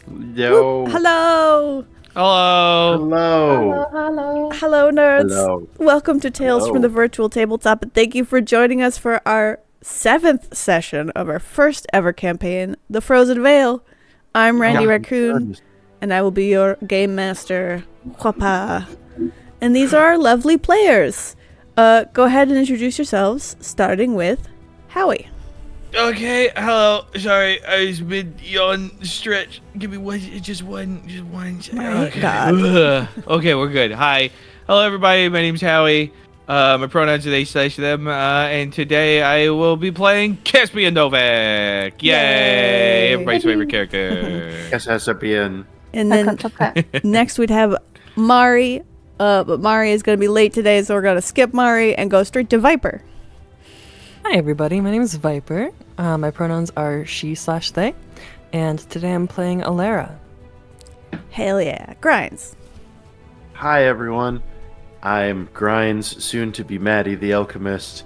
Yo. Hello! Hello. Hello. Hello, nerds! Hello. Welcome to Tales from Hello. the Virtual Tabletop, and thank you for joining us for our 7th session of our first ever campaign, The Frozen Vale. I'm Randy Raccoon, and I will be your game master, Huapa. And these are our lovely players. Go ahead and introduce yourselves, starting with Howie. Okay, hello. Sorry, I was mid yawn stretch. Give me just one. My Okay. God. Okay, we're good. Hi. Hello, everybody. My name's Howie. My pronouns are they/them, and today I will be playing Caspian Novak. Yay! Everybody's favorite character. Yes, has to be in. And then next we'd have Mari, but Mari is going to be late today, so we're going to skip Mari and go straight to Viper. Hi everybody, my name is Viper. My pronouns are she/they, and today I'm playing Alara. Hell yeah. Grinds. Hi, everyone. I'm Grinds, soon to be Maddie the Alchemist.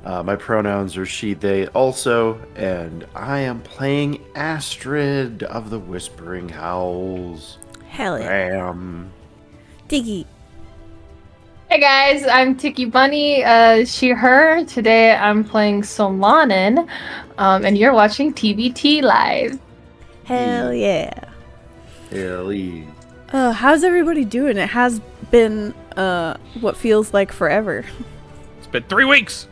My pronouns are she, they also, and I am playing Astrid of the Whispering Howls. Hell yeah. Bam. Diggy. Hey guys, I'm Tiki Bunny, she, her. Today I'm playing Solanin, and you're watching TVT live. Hell yeah. Hell yeah. How's everybody doing? It has been, what feels like forever. It's been 3 weeks.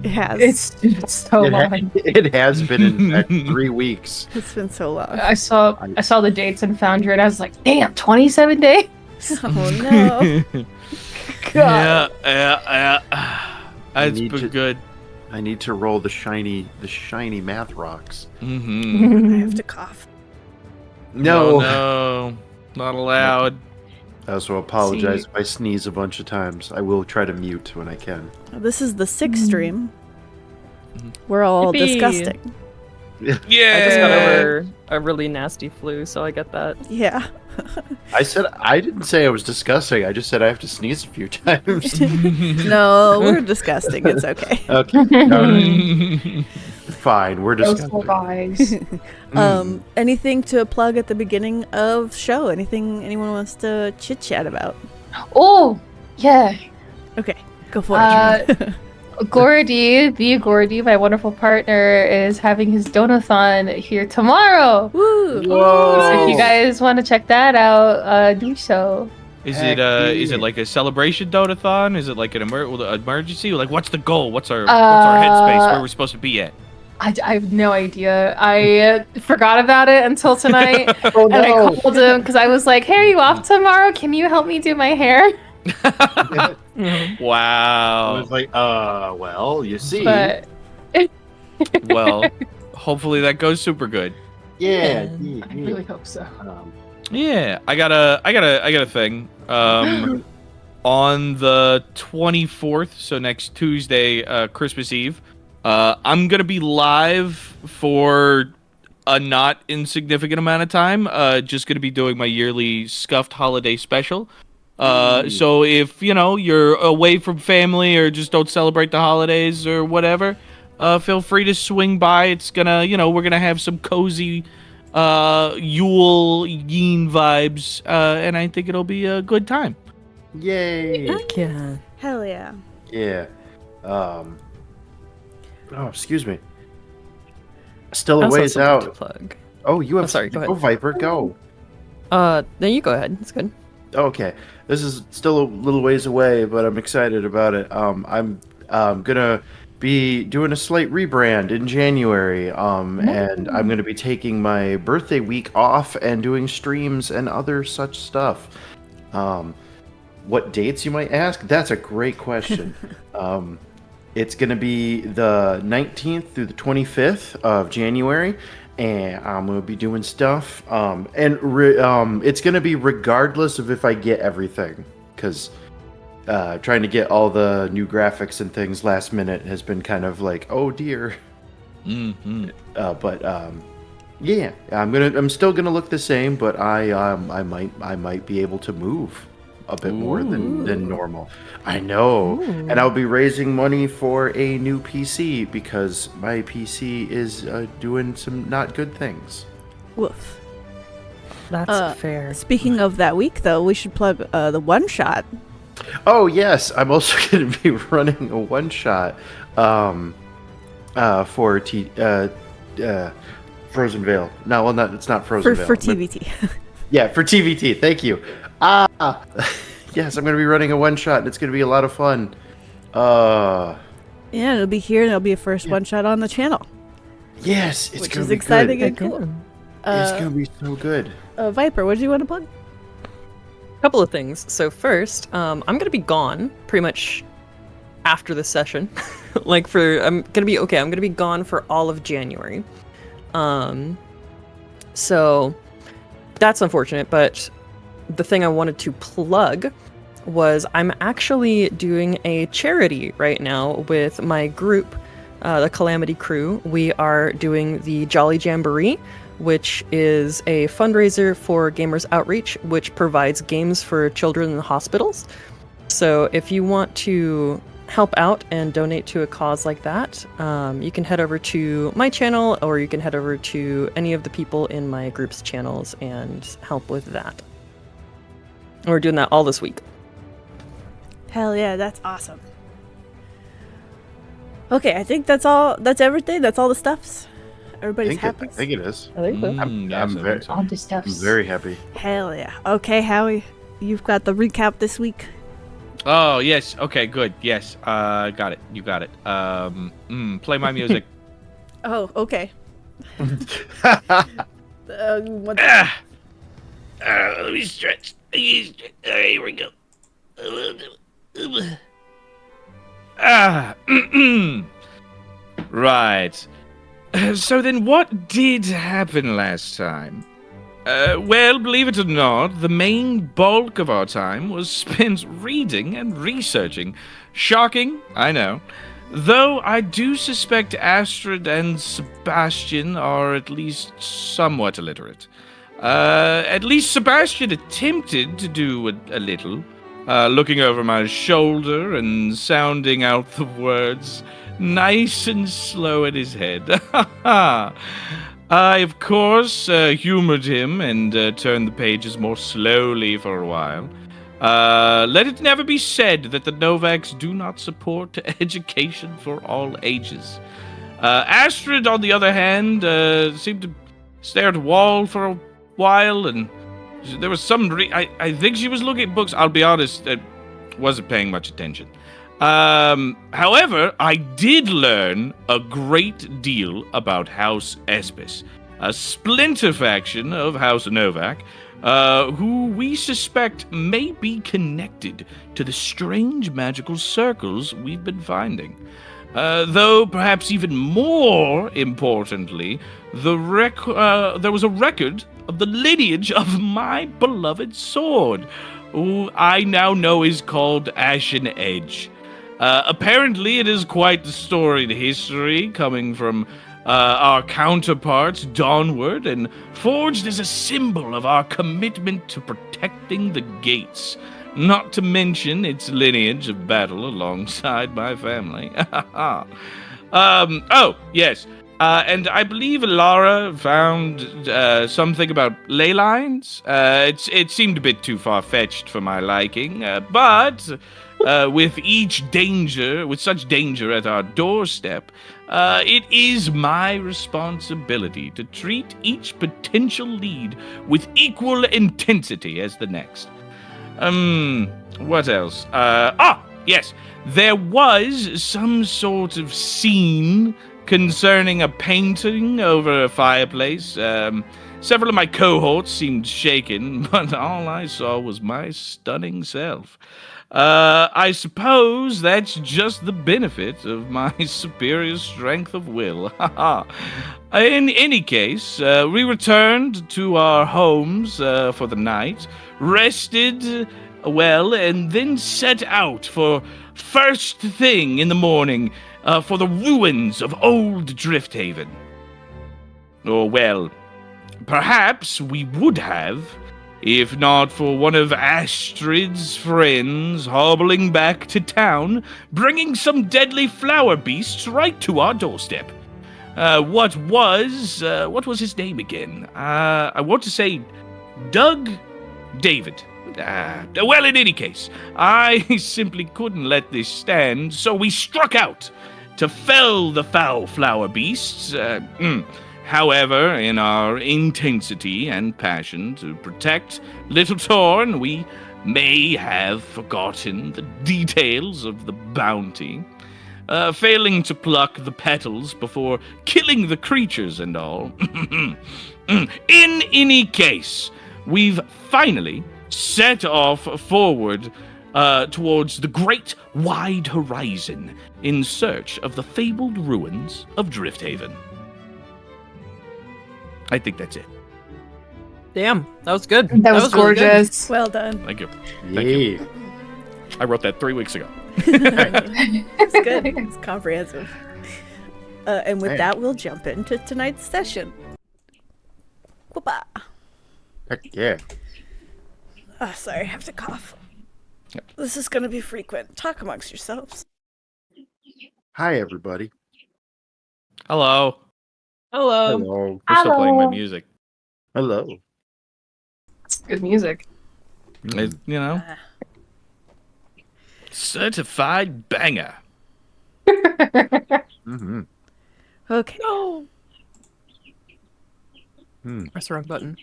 It has. It's so long. It has been in fact 3 weeks. It's been so long. I saw the dates and found you, and I was like, damn, 27 days? Oh no. God. Yeah. It's need been to- good. I need to roll the shiny math rocks. Mm-hmm. I have to cough. No, not allowed. I also apologize See- if I sneeze a bunch of times. I will try to mute when I can. This is the 6th stream. We're all Yippee. disgusting. Yeah. I just got over a really nasty flu, so I get that. Yeah. I didn't say I was disgusting. I just said I have to sneeze a few times. No, we're disgusting. It's okay. Okay. All right. Fine. We're Those disgusting. poor guys. Anything to plug at the beginning of show? Anything anyone wants to chit chat about? Oh, yeah. Okay, go for it. Gordy, my wonderful partner, is having his donathon here tomorrow. Woo! Whoa. So if you guys want to check that out, do so. Is Heck it yeah. like a celebration donathon? Is it like an emergency? Like, what's the goal? What's our headspace? Where we're supposed to be at? I have no idea. I forgot about it until tonight. Oh, And I called him because I was like, hey, are you off tomorrow? Can you help me do my hair? I Wow. was like, well, you see. But Well, hopefully that goes super good. Yeah. I really hope so. Yeah, I got a thing. On the 24th, so next Tuesday, Christmas Eve, I'm gonna be live for a not insignificant amount of time. Just gonna be doing my yearly Scuffed Holiday Special. So if you're away from family or just don't celebrate the holidays or whatever, feel free to swing by. It's gonna, we're gonna have some cozy Yule Yeen vibes, and I think it'll be a good time. Yay. Heck yeah. Hell yeah. Yeah. Oh, excuse me. Still a Also ways something to out. plug. Oh, you have. sorry, go ahead. Go, Viper. Go. Then you go ahead. It's good. Okay, this is still a little ways away, but I'm excited about it. I'm gonna be doing a slight rebrand in January, and I'm gonna be taking my birthday week off and doing streams and other such stuff. What dates, you might ask? That's a great question. It's gonna be the 19th through the 25th of January. And I'm gonna be doing stuff, it's gonna be regardless of if I get everything, because trying to get all the new graphics and things last minute has been kind of like, oh dear. Mm-hmm. Yeah, I'm still gonna look the same, but I might be able to move a bit more than normal. I know. Ooh. And I'll be raising money for a new PC because my PC is doing some not good things. Woof. That's fair. Speaking of that week, though, we should plug the one shot. Oh yes, I'm also going to be running a one shot for Frozen Vale. No, well, not it's not Frozen Vale. For TVT. Yeah, for TVT. Thank you. Yes, I'm going to be running a one shot, and it's going to be a lot of fun. Yeah, it'll be here, and it'll be a first one shot on the channel. Yes, it's which going is to be exciting good. and cool. It's going to be so good. Viper, what do you want to plug? Couple of things. So first, I'm gonna be gone pretty much after this session. I'm gonna be gone for all of January. So that's unfortunate, but the thing I wanted to plug was I'm actually doing a charity right now with my group, the Calamity Crew. We are doing the Jolly Jamboree, which is a fundraiser for Gamers Outreach, which provides games for children in hospitals. So if you want to help out and donate to a cause like that, you can head over to my channel, or you can head over to any of the people in my group's channels and help with that. And we're doing that all this week. Hell yeah, that's awesome. Okay, I think that's all. That's everything. That's all the stuffs. Everybody's happy. I think it is. I think so. I'm All the stuff. very happy. Hell yeah. Okay, Howie, you've got the recap this week. Oh, yes. Okay, good. Yes. Got it. You got it. Play my music. Oh, okay. Let me stretch. Here we go. Right. So then what did happen last time? Well, believe it or not, the main bulk of our time was spent reading and researching. Shocking, I know. Though I do suspect Astrid and Sebastian are at least somewhat illiterate. At least Sebastian attempted to do a little, looking over my shoulder and sounding out the words nice and slow in his head. I, of course, humored him and turned the pages more slowly for a while. Let it never be said that the Novaks do not support education for all ages. Astrid, on the other hand, seemed to stare at a wall for a while, and there was some... I think she was looking at books. I'll be honest, wasn't paying much attention. However, I did learn a great deal about House Espis, a splinter faction of House Novak, who we suspect may be connected to the strange magical circles we've been finding. Though, perhaps even more importantly, there was a record of the lineage of my beloved sword, who I now know is called Ashen Edge. Apparently, it is quite the storied history, coming from our counterparts Dawnward, and forged as a symbol of our commitment to protecting the gates, not to mention its lineage of battle alongside my family. Oh, yes. And I believe Lara found something about ley lines. It seemed a bit too far-fetched for my liking, but with such danger at our doorstep, it is my responsibility to treat each potential lead with equal intensity as the next. What else? Yes, there was some sort of scene concerning a painting over a fireplace. Several of my cohorts seemed shaken, but all I saw was my stunning self. I suppose that's just the benefit of my superior strength of will. In any case, we returned to our homes for the night, rested well, and then set out for first thing in the morning for the ruins of Old Drifthaven. Or, well, perhaps we would have, if not for one of Astrid's friends hobbling back to town, bringing some deadly flower beasts right to our doorstep. What was his name again? I want to say Doug David. Well, in any case, I simply couldn't let this stand, so we struck out to fell the foul flower beasts. However, in our intensity and passion to protect Little Torn, we may have forgotten the details of the bounty, failing to pluck the petals before killing the creatures and all. In any case, we've finally set off forward towards the great wide horizon in search of the fabled ruins of Drifthaven. I think that's it. Damn, that was good. That was really good. gorgeous. Well done. Thank you. Yeah. Thank you. I wrote that 3 weeks ago. It's good. It's comprehensive. And with Man. that, we'll jump into tonight's session. Whoopah. Heck yeah. Oh, sorry, I have to cough. Yep. This is going to be frequent. Talk amongst yourselves. Hi, everybody. Hello. Hello. Hello. We're still playing my Hello. music. Hello. It's good music. It- you know, certified banger. Mm-hmm. Okay. No. Hmm. Press the wrong button.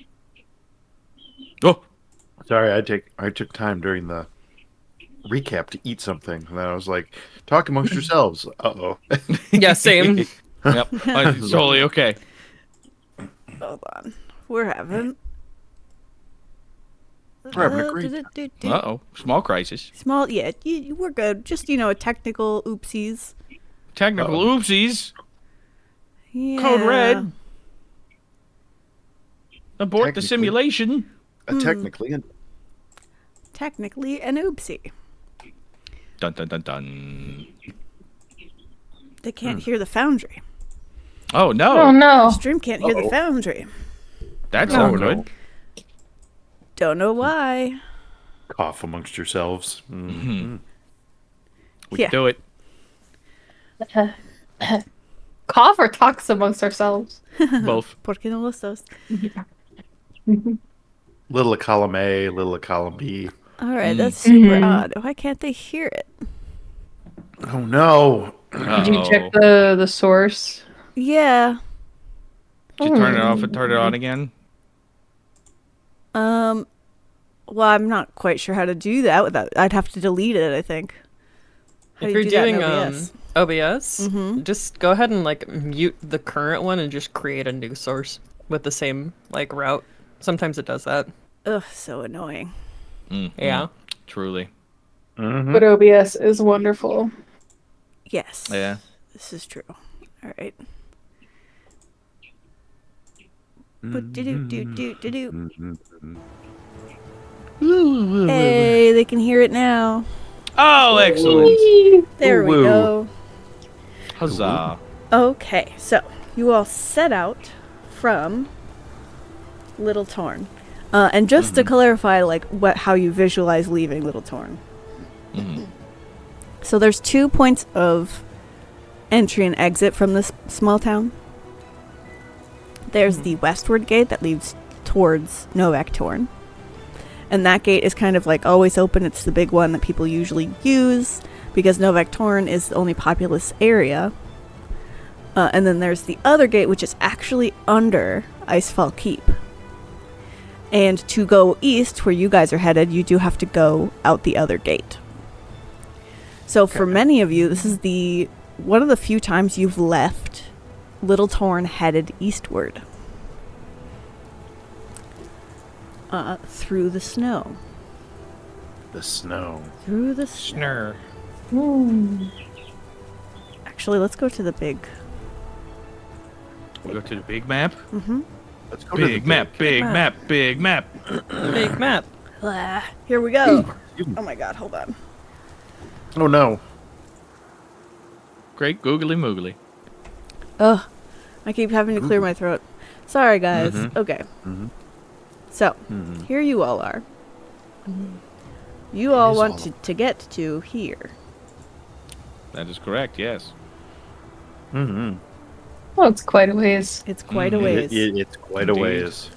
Oh, Sorry, I took time during the recap to eat something, and then I was like, "Talk amongst yourselves." Uh-oh. Yeah, same. yep. It's totally okay. Hold on. We're having... We're having a great Uh-oh. Small crisis. Small, yeah, we're good. Just, a technical oopsies. Technical oopsies. Yeah. Code red. Abort the Technically. simulation. Technically, Technically an oopsie. Dun dun dun dun. They can't hear the foundry. Oh no. Oh no. Stream can't hear the Uh-oh. foundry. That's Oh, not no. good. Don't know why. cough amongst yourselves. Mm-hmm. We Yeah. can do it. Cough or talks amongst ourselves. Both. Porque no los dos. Little column A, little column B. All right, that's super Mhm. odd. Why can't they hear it? Oh no! Did you check the source? Yeah. Did you turn it off and turn it on again? Well, I'm not quite sure how to do that without. I'd have to delete it, I think. How If do you're you do that in doing OBS? OBS, Mhm. just go ahead and mute the current one and just create a new source with the same route. Sometimes it does that. Ugh, so annoying. Yeah. Truly. Mm-hmm. But OBS is wonderful. Yes. Yeah. This is true. All right. Do-do-do-do-do-do. Hey, they can hear it now. Oh, excellent. There we Woo. go. Huzzah. Okay, so you all set out from Little Torn. And just to clarify, how you visualize leaving Little Torn. Mhm. So there's 2 points of entry and exit from this small town. There's the westward gate that leads towards Novak Torn. And that gate is kind of always open. It's the big one that people usually use because Novak Torn is the only populous area. And then there's the other gate, which is actually under Icefall Keep. And to go east, where you guys are headed, you do have to go out the other gate. So for many of you, this is one of the few times you've left Little Torn headed eastward. Through the snow. The snow. Through the snow. Snur. Actually, let's go to the big... We'll go to the big map. Let's go to the Big map, big map, big map. Big map. Here we go. Oh my god, hold on. Oh no! Great googly moogly. Ugh. I keep having to clear my throat. Sorry, guys. Okay. So, here you all are. You all is want all- to get to here. That is correct, yes. Well, it's quite a ways. It's quite a ways. It's quite a Indeed. ways.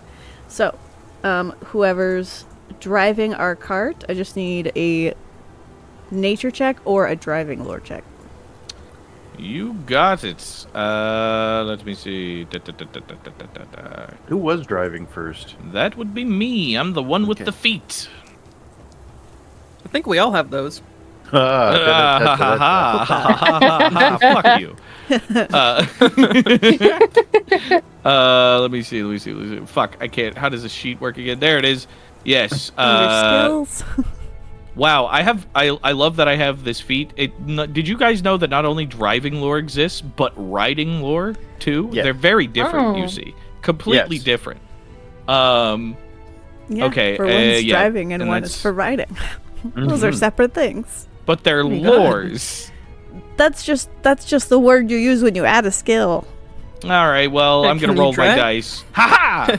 So, whoever's driving our cart, I just need a nature check or a driving lore check. You got it. Let me see. Who was driving first? That would be me. I'm the one with Okay. the feet. I think we all have those. Fuck you. Let me see. Fuck, I can't. How does the sheet work again? There it is. Yes. Your skills. Wow, I love that I have this feat. Did you guys know that not only driving lore exists, but riding lore too? Yeah. They're very different, you Oh. see. Completely Yes. different. Yeah, Okay, for one's yeah, driving and one is that's- for riding. Those are Mhm. separate things. But they're Oh my God. lores. That's just the word you use when you add a skill. All right, well, Hey, I'm going can to you roll my drive? dice. Ha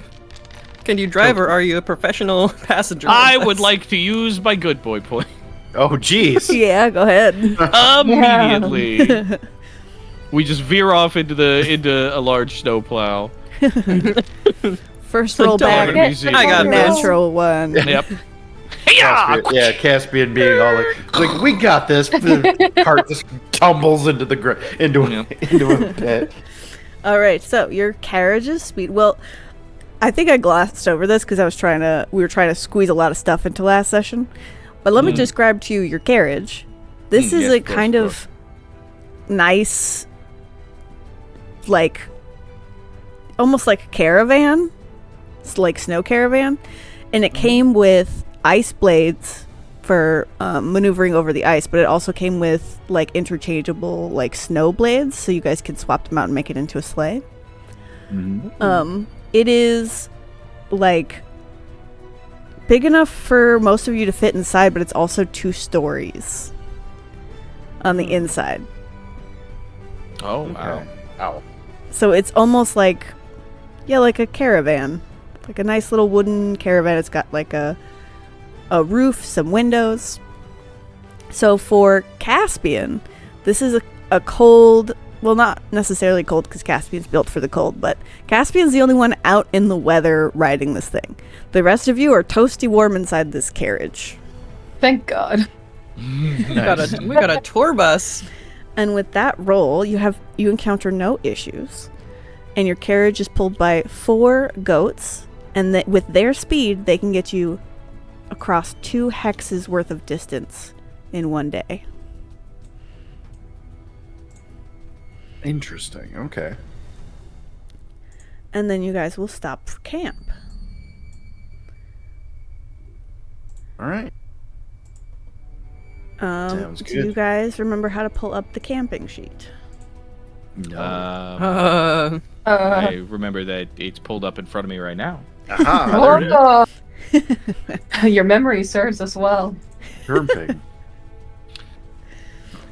Can you drive, or are you a professional passenger? I with would us? like to use my good boy point Oh, jeez. Yeah, go ahead. immediately. We just veer off into a large snowplow. First roll Don't back, worry. Easy. I got this. natural one. Yep. Hey-ya! Yeah, Caspian being all like, we got this. The cart just tumbles into the into a pit. All right, so your carriage's speed. Well, I think I glossed over this because we were trying to squeeze a lot of stuff into last session. But let me describe to you your carriage. This is yes, a of course, kind of of nice, like, almost like a caravan. It's like snow caravan. And it came with ice blades for maneuvering over the ice, but it also came with like interchangeable like snow blades, so you guys could swap them out and make it into a sleigh. It is like big enough for most of you to fit inside, but it's also 2 stories on the inside. Oh, wow. Ow. So it's almost like, yeah, like a caravan. Like a nice little wooden caravan. It's got like a roof, some windows. So for Caspian, this is a cold, well, not necessarily cold because Caspian's built for the cold, but Caspian's the only one out in the weather riding this thing. The rest of you are toasty warm inside this carriage. Thank God. we got a tour bus. And with that roll, you encounter no issues. And your carriage is pulled by 4 goats, and with their speed, they can get you across 2 hexes worth of distance in one day. Interesting. Okay. And then you guys will stop for camp. All right. Sounds Do you good. guys remember how to pull up the camping sheet? No. I remember that it's pulled up in front of me right now. Aha, there it is. Oh. Your memory serves us well. Camping.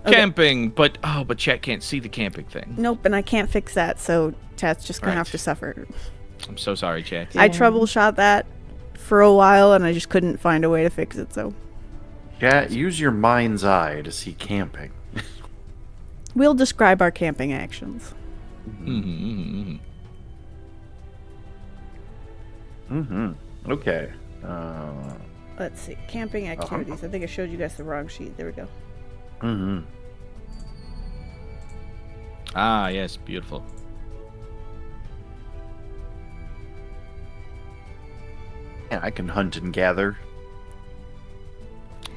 Okay. Camping, but chat can't see the camping thing. Nope, and I can't fix that, so chat's just gonna Right. have to suffer. I'm so sorry, chat. I troubleshot that for a while, and I just couldn't find a way to fix it, so Yeah, use your mind's eye to see camping. we'll describe our camping actions. Okay. Let's see. Camping activities. I think I showed you guys the wrong sheet. There we go. Ah, yes, beautiful. Yeah, I can hunt and gather.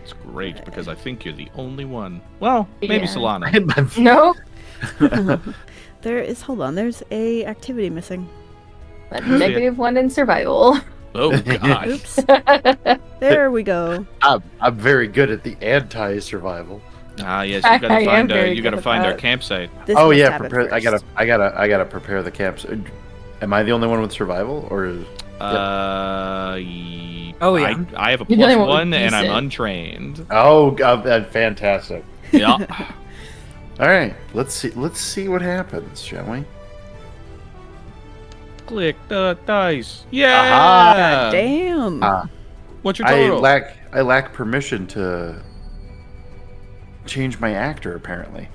It's great because I think you're the only one. Well, maybe Yeah. Solana. No? Hold on, there's a activity missing. A -1 in survival. Oh god. Oops. There we go. I'm very good at the anti-survival. Ah, yes, I you gotta am find very you gotta good at find our that. campsite. This Oh must yeah, happen prepare. first. I gotta prepare the camps. Am I the only one with survival, or is? Oh, yeah. I have a You're the only one with +1 and I'm decent. untrained. Oh, fantastic! Yeah. All right, let's see what happens, shall we? Click the dice. Yeah. Aha. Damn. What's your I total? lack permission to change my actor. Apparently,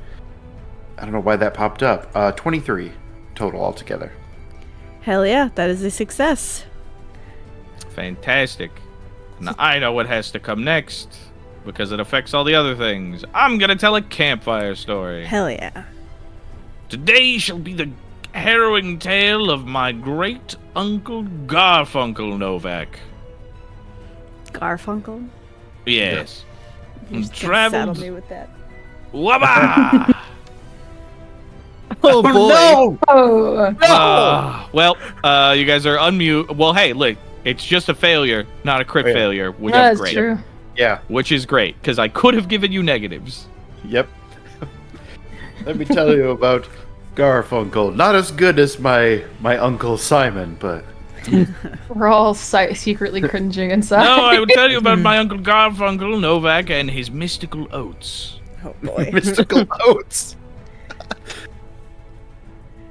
I don't know why that popped up. 23 total altogether. Hell yeah, that is a success. Fantastic. Now I know what has to come next because it affects all the other things. I'm gonna tell a campfire story. Hell yeah. Today shall be the harrowing tale of my great uncle Garfunkel Novak. Garfunkel? Yes. You just can't Traveled. saddle me with that. Wabba! Oh boy. No! Oh, Well, you guys are unmute. Well, hey, look, it's just a failure, not a crit Oh, yeah. failure, which is that's great. true. Yeah. Which is great because I could have given you negatives. Yep. Let me tell you about Garfunkel. Not as good as my uncle Simon, but We're all secretly cringing inside. No, I would tell you about my uncle Garfunkel Novak and his mystical oats. Oh boy. mystical oats.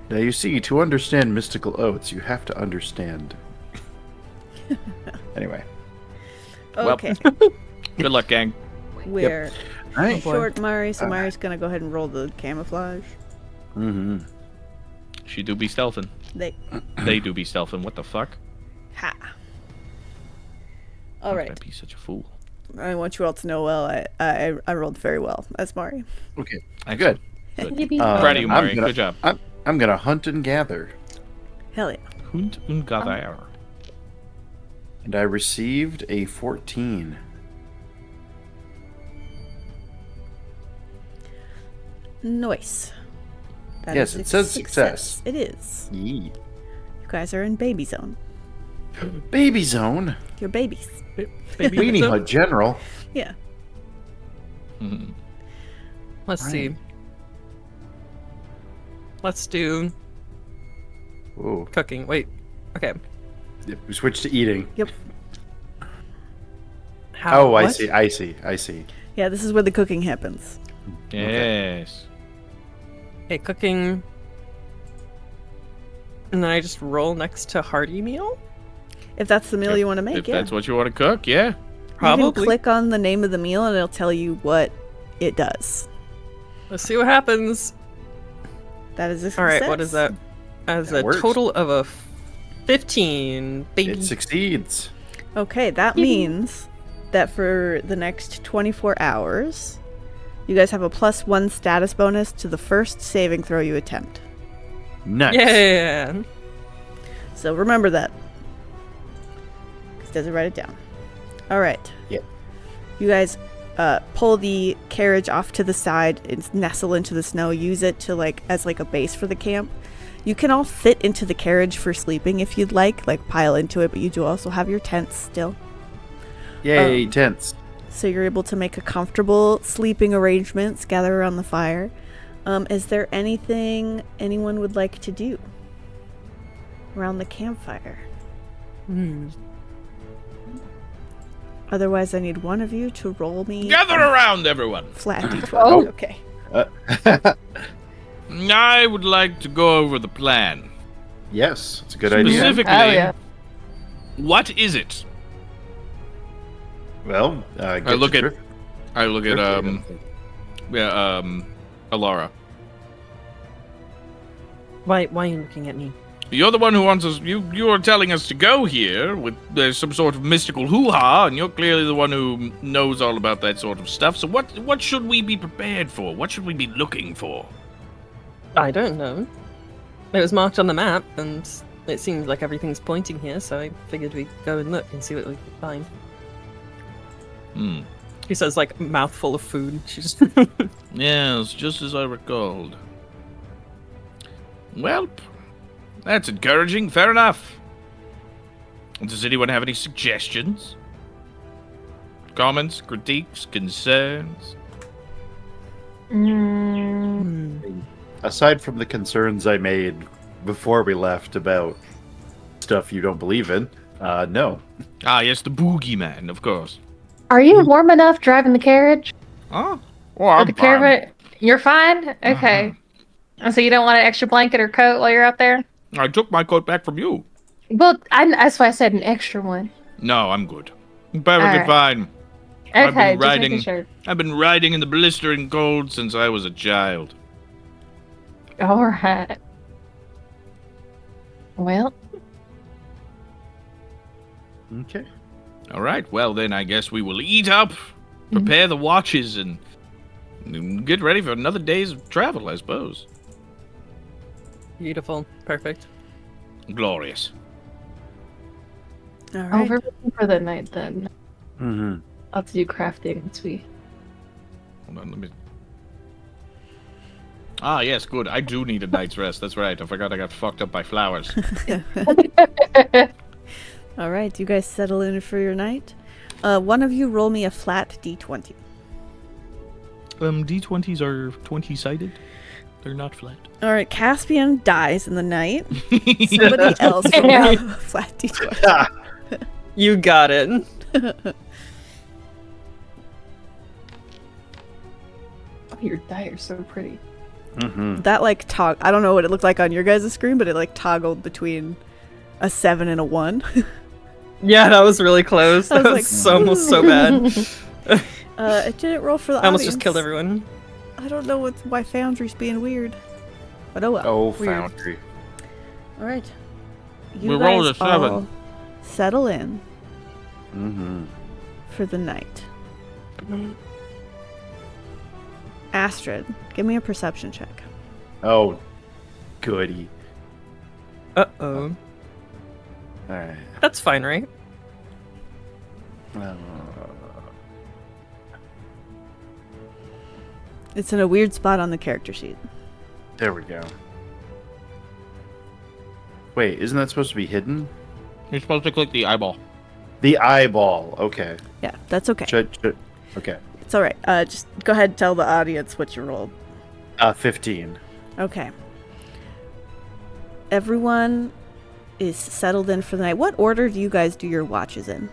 Now you see, to understand mystical oats, you have to understand. Anyway. Okay. Good luck, gang. We're All right. short Mari, so Uh, Mari's gonna go ahead and roll the camouflage. Mm-hmm. She do be stealthing. They do be stealthing. What the fuck? Ha. How All could I right. be such a fool? I want you all to know well. I rolled very well as Mari. Okay. Excellent. Good. Yippee. Proud of you, I'm Mari. gonna- Good job. I'm gonna hunt and gather, Hell yeah. Hund und Gather. and I received a 14. Nice. That Yes, is it a says success. It is. Yee. You guys are in baby zone. Baby zone. You're babies. Weenie Hut General. Yeah. Mhm. Let's Right. see. Let's do Ooh. cooking. Wait. Okay. Yep, we switched to eating. How? Oh, I what? see. Yeah, this is where the cooking happens. Yes. Okay, cooking. And then I just roll next to hearty meal? If that's the meal you want to make, If yeah. that's what you want to cook, yeah. You Probably. can click on the name of the meal and it'll tell you what it does. Let's see what happens. That is a success. All right, what is that? As That a works. total of a 15, baby. It succeeds. Okay, that means that for the next 24 hours, you guys have a +1 status bonus to the first saving throw you attempt. Nice. Yeah. So remember that. Doesn't write it down. All right. Yep. You guys pull the carriage off to the side and nestle into the snow. Use it to as a base for the camp. You can all fit into the carriage for sleeping if you'd like pile into it, but you do also have your tents still. Yay, tents. So you're able to make a comfortable sleeping arrangements, gather around the fire. Is there anything anyone would like to do around the campfire? Otherwise, I need one of you to roll me Gather around, everyone. flat d12. Oh. Okay. I would like to go over the plan. Yes, it's a good idea. Specifically, Oh, yeah. what is it? Well, I look at Drift. Alara. Why are you looking at me? You're the one who wants us. You are telling us to go here with there's some sort of mystical hoo-ha, and you're clearly the one who knows all about that sort of stuff. So what should we be prepared for? What should we be looking for? I don't know. It was marked on the map, and it seems like everything's pointing here, so I figured we'd go and look and see what we could find. He says, mouthful of food. She's Yes, just as I recalled. Well, that's encouraging. Fair enough. Does anyone have any suggestions? Comments, critiques, concerns? Aside from the concerns I made before we left about stuff you don't believe in, no. Ah, yes, the boogeyman, of course. Are you warm enough driving the carriage? Oh, Or I'm the fine. caravan? You're fine? Okay. So you don't want an extra blanket or coat while you're out there? I took my coat back from you. Well, that's why I said an extra one. No, I'm good. I'm perfectly Alright. fine. Okay, been just riding- making sure. I've been riding in the blistering cold since I was a child. All right. Well, Okay. All right. Well, then I guess we will eat up, prepare the watches, and get ready for another day's travel, I suppose. Beautiful. Perfect. Glorious. All Oh, right. we're looking for the night then. Mm-hmm. I'll have to do crafting once we. Hold on, let me. Ah, yes, good. I do need a night's rest. That's right. I forgot I got fucked up by flowers. All right, you guys settle in for your night. One of you roll me a flat d20. D20s are 20-sided. They're not flat. All right, Caspian dies in the night. Somebody else roll me a flat d20. You got it. Oh, your die are so pretty. Mm-hmm. That like I don't know what it looked like on your guys' screen, but it like toggled between a 7 and a 1. Yeah, that was really close. I was That like, was so almost so bad. It didn't roll for the I almost audience. just killed everyone. I don't know why Foundry's being weird. But oh well. Oh, Weird. Foundry. All right. You We guys rolled a 7. all settle in Mm-hmm. for the night. Astrid, give me a perception check. Oh, goody. Uh-oh. All right. That's fine, right? It's in a weird spot on the character sheet. There we go. Wait, isn't that supposed to be hidden? You're supposed to click the eyeball. The eyeball. Okay. Yeah, that's okay. Okay. It's all right. Just go ahead and tell the audience what you rolled. 15. Okay. Everyone is settled in for the night. What order do you guys do your watches in?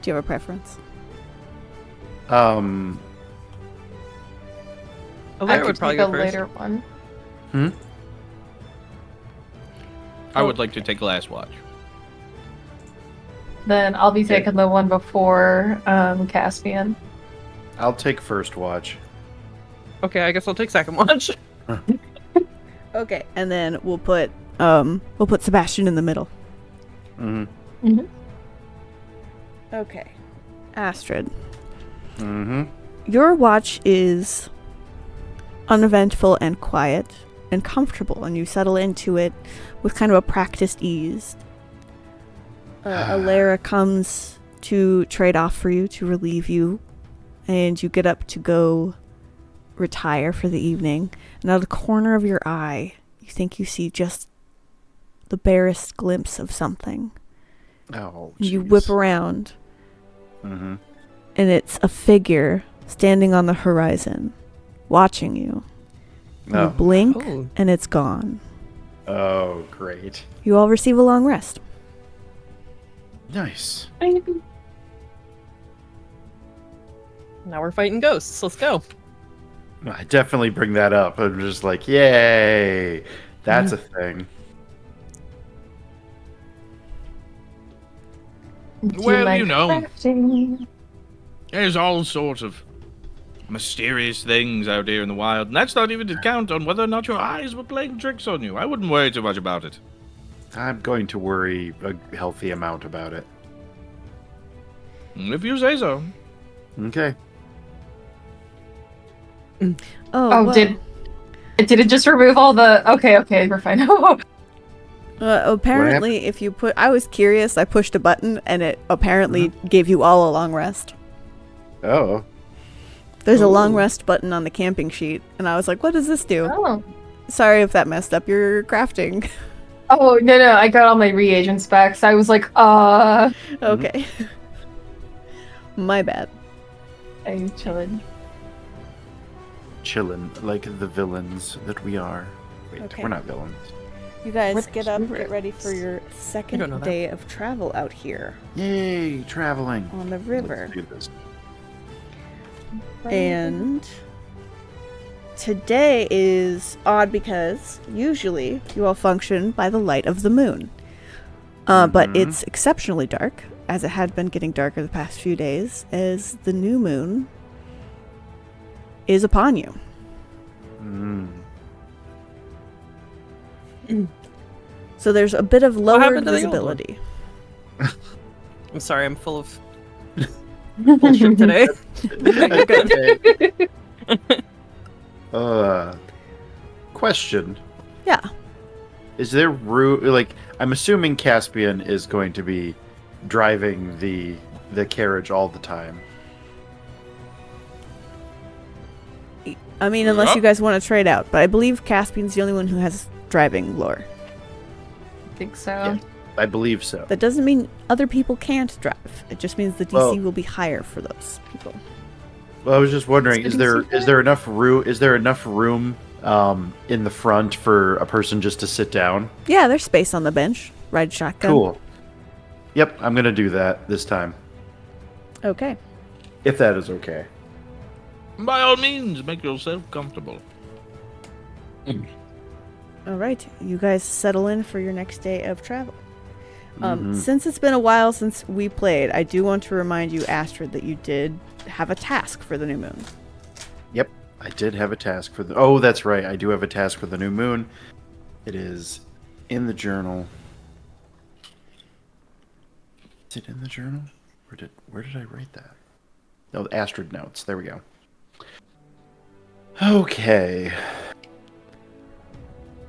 Do you have a preference? Alera I could would probably take go a first. later one. I would like to take last watch. Then I'll be taking the one before Caspian. I'll take first watch. Okay, I guess I'll take second watch. Okay, and then we'll put Sebastian in the middle. Mm-hmm. Okay. Astrid, Mm-hmm. your watch is uneventful and quiet and comfortable, and you settle into it with kind of a practiced ease. Alera comes to trade off for you, to relieve you, and you get up to go retire for the evening. And out of the corner of your eye, you think you see just the barest glimpse of something. Oh, You jeez. whip around, Mm-hmm. and it's a figure standing on the horizon, watching you. You Oh. blink, Oh. and it's gone. Oh, great. You all receive a long rest. Nice. Now we're fighting ghosts. Let's go. I definitely bring that up. I'm just like, yay. That's a thing. Well, you know. Crafting. There's all sorts of mysterious things out here in the wild, and that's not even to count on whether or not your eyes were playing tricks on you. I wouldn't worry too much about it. I'm going to worry a healthy amount about it. If you say so. Okay. Oh, well, did it just remove all the? Okay, we're fine. apparently, if you put, I was curious. I pushed a button, and it apparently gave you all a long rest. Oh. There's a long rest button on the camping sheet, and I was like, "What does this do?" Oh. Sorry if that messed up your crafting. Oh no! I got all my reagents back, so I was like, Okay. My bad. I'm chilling. Chillin' like the villains that we are. Wait, Okay. we're not villains. You guys What get up, is get ready for your I don't know second that. day of travel out here Yay, traveling. on the river. Let's do this. And today is odd because usually you all function by the light of the moon. But it's exceptionally dark, as it had been getting darker the past few days, as the new moon is upon you. So there's a bit of lowered happened to the old one? visibility. I'm sorry, I'm full of bullshit today. Question. Yeah. Is there room? Like, I'm assuming Caspian is going to be driving the carriage all the time. I mean, unless you guys want to trade out, but I believe Caspian's the only one who has driving lore. I think so. Yeah, I believe so. That doesn't mean other people can't drive. It just means the DC will be higher for those people. Well, I was just wondering, is there enough room? Is there enough room in the front for a person just to sit down? Yeah, there's space on the bench. Ride shotgun. Cool. Yep, I'm gonna do that this time. Okay. If that is okay. By all means, make yourself comfortable. All right, you guys settle in for your next day of travel. Since it's been a while since we played, I do want to remind you, Astrid, that you did have a task for the new moon. Yep, I did have a task for the... Oh, that's right, I do have a task for the new moon. It is in the journal. Is it in the journal? Where did I write that? Oh, the Astrid notes. There we go. Okay.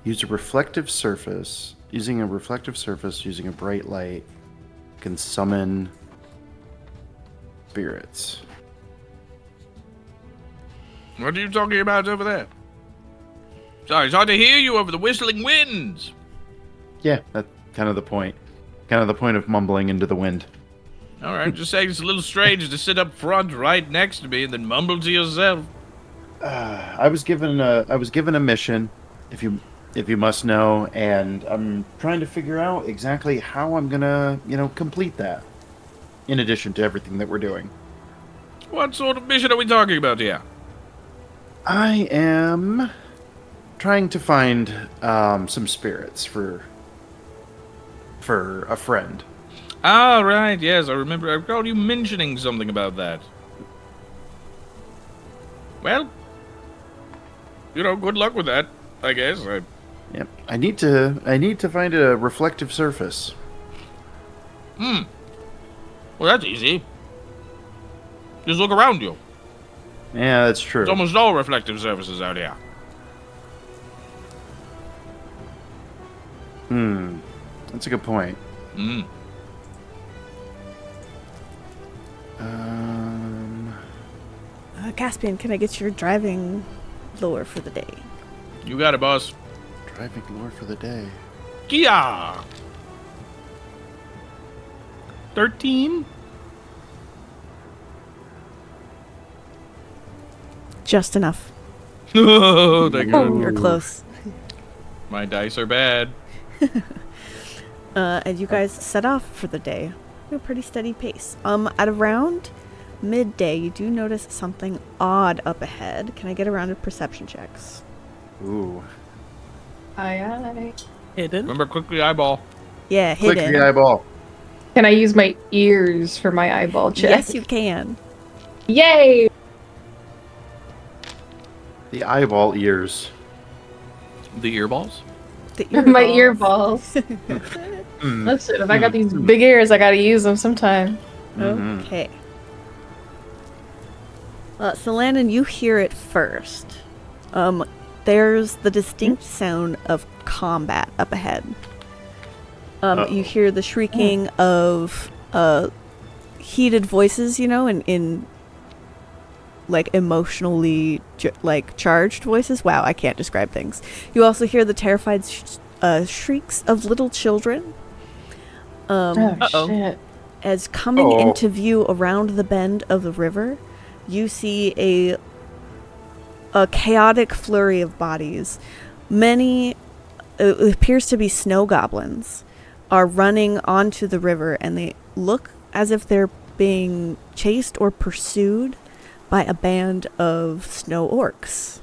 Use a reflective surface. Using a reflective surface, using a bright light, can summon spirits. What are you talking about over there? Sorry, it's hard to hear you over the whistling winds. Yeah, that's kind of the point. Kind of the point of mumbling into the wind. All right, just saying it's a little strange to sit up front right next to me and then mumble to yourself. I was given a mission, if you must know, and I'm trying to figure out exactly how I'm gonna, complete that. In addition to everything that we're doing. What sort of mission are we talking about here? I am trying to find some spirits for a friend. Ah, right, yes, I remember. I recall you mentioning something about that. Well, good luck with that, I guess. Yep. I need to find a reflective surface. Well, that's easy. Just look around you. Yeah, that's true. There's almost all reflective surfaces out here. That's a good point. Caspian, can I get your driving lore for the day? You got it, boss. Driving lore for the day. Kia! 13? Just enough. Oh, thank you. You're close. My dice are bad. And you guys set off for the day at a pretty steady pace. At around midday, you do notice something odd up ahead. Can I get around to perception checks? Ooh. Aye. Hidden? Remember, quickly eyeball. Yeah, Click hidden. the eyeball. Can I use my ears for my eyeball check? Yes, you can. Yay! The eyeball ears. The earballs? My earballs. Listen, if I got these big ears, I gotta use them sometime. Okay. So Landon, you hear it first. There's the distinct sound of combat up ahead. You hear the shrieking of heated voices, in like emotionally charged voices. Wow, I can't describe things. You also hear the terrified shrieks of little children. Shit. As coming into view around the bend of the river, you see a chaotic flurry of bodies. Many, it appears to be snow goblins, are running onto the river, and they look as if they're being chased or pursued by a band of snow orcs.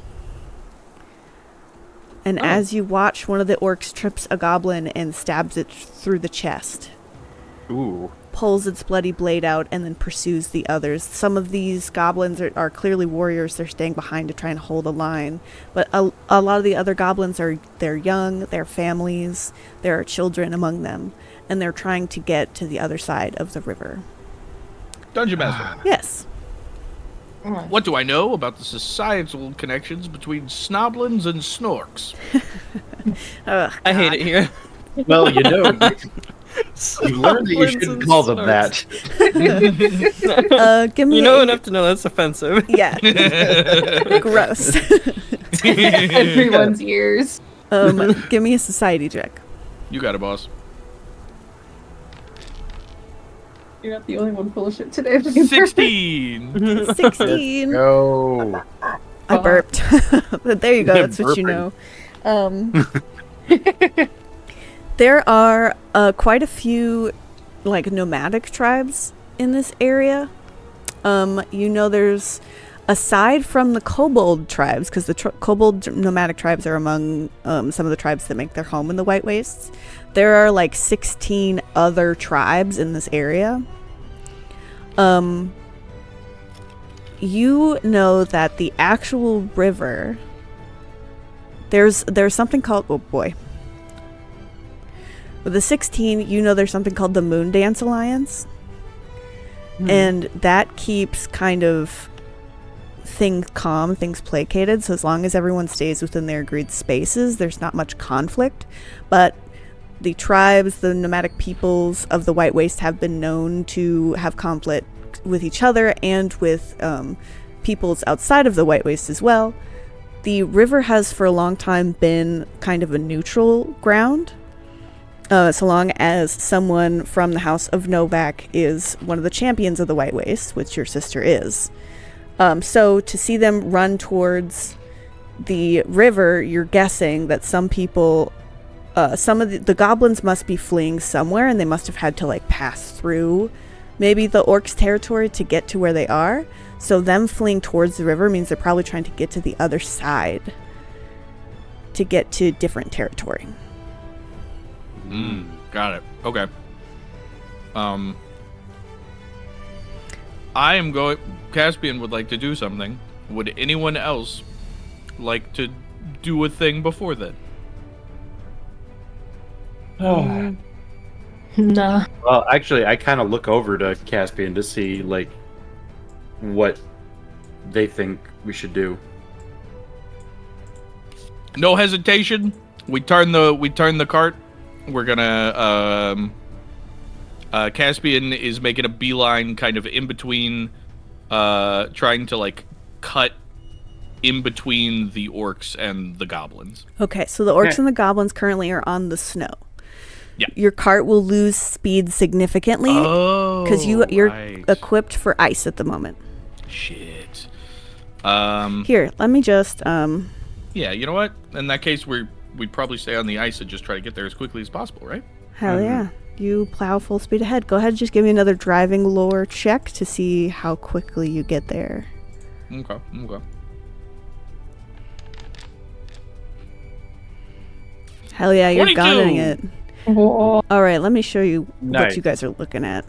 And as you watch, one of the orcs trips a goblin and stabs it through the chest. Ooh. pulls its bloody blade out and then pursues the others. Some of these goblins are clearly warriors. They're staying behind to try and hold a line. But a lot of the other goblins they're young, they're families, there are children among them, and they're trying to get to the other side of the river. Dungeon Master. Yes. What do I know about the societal connections between snoblins and snorks? I hate it here. Well, you learned that you shouldn't call them that. Give me enough to know that's offensive. Yeah. Gross. Everyone's ears. Give me a society check. You got it, boss. You're not the only one full of shit today. 16. 16. No. I burped. There you go. That's what you know. There are quite a few like nomadic tribes in this area. There's, aside from the kobold tribes, because the kobold nomadic tribes are among some of the tribes that make their home in the White Wastes, there are like 16 other tribes in this area. You know that the actual river, there's something called, oh boy. With the 16, you know there's something called the Moon Dance Alliance. And that keeps kind of things calm, things placated. So as long as everyone stays within their agreed spaces, there's not much conflict. But the tribes, the nomadic peoples of the White Waste have been known to have conflict with each other and with peoples outside of the White Waste as well. The river has for a long time been kind of a neutral ground. So long as someone from the House of Novak is one of the champions of the White Waste, which your sister is. So to see them run towards the river, you're guessing that some people, some of the goblins must be fleeing somewhere, and they must have had to like pass through maybe the orcs' territory to get to where they are. So them fleeing towards the river means they're probably trying to get to the other side to get to different territory. Got it. Okay. I am going. Caspian would like to do something. Would anyone else like to do a thing before then? No. Well, actually, I kind of look over to Caspian to see like what they think we should do. No hesitation. We turn the cart. We're gonna Caspian is making a beeline kind of in between, trying to like cut in between the orcs and the goblins. Okay, so the orcs and the goblins currently are on the snow. Yeah. Your cart will lose speed significantly because you're right. equipped for ice at the moment. Shit. Here, let me just Yeah, you know what? In that case, we'd probably stay on the ice and just try to get there as quickly as possible, right? hell yeah. You plow full speed ahead. Go ahead and just give me another driving lore check to see how quickly you get there. Okay. Hell yeah, you're 22. gunning it. Whoa. All right, let me show you what Nice. you guys are looking at.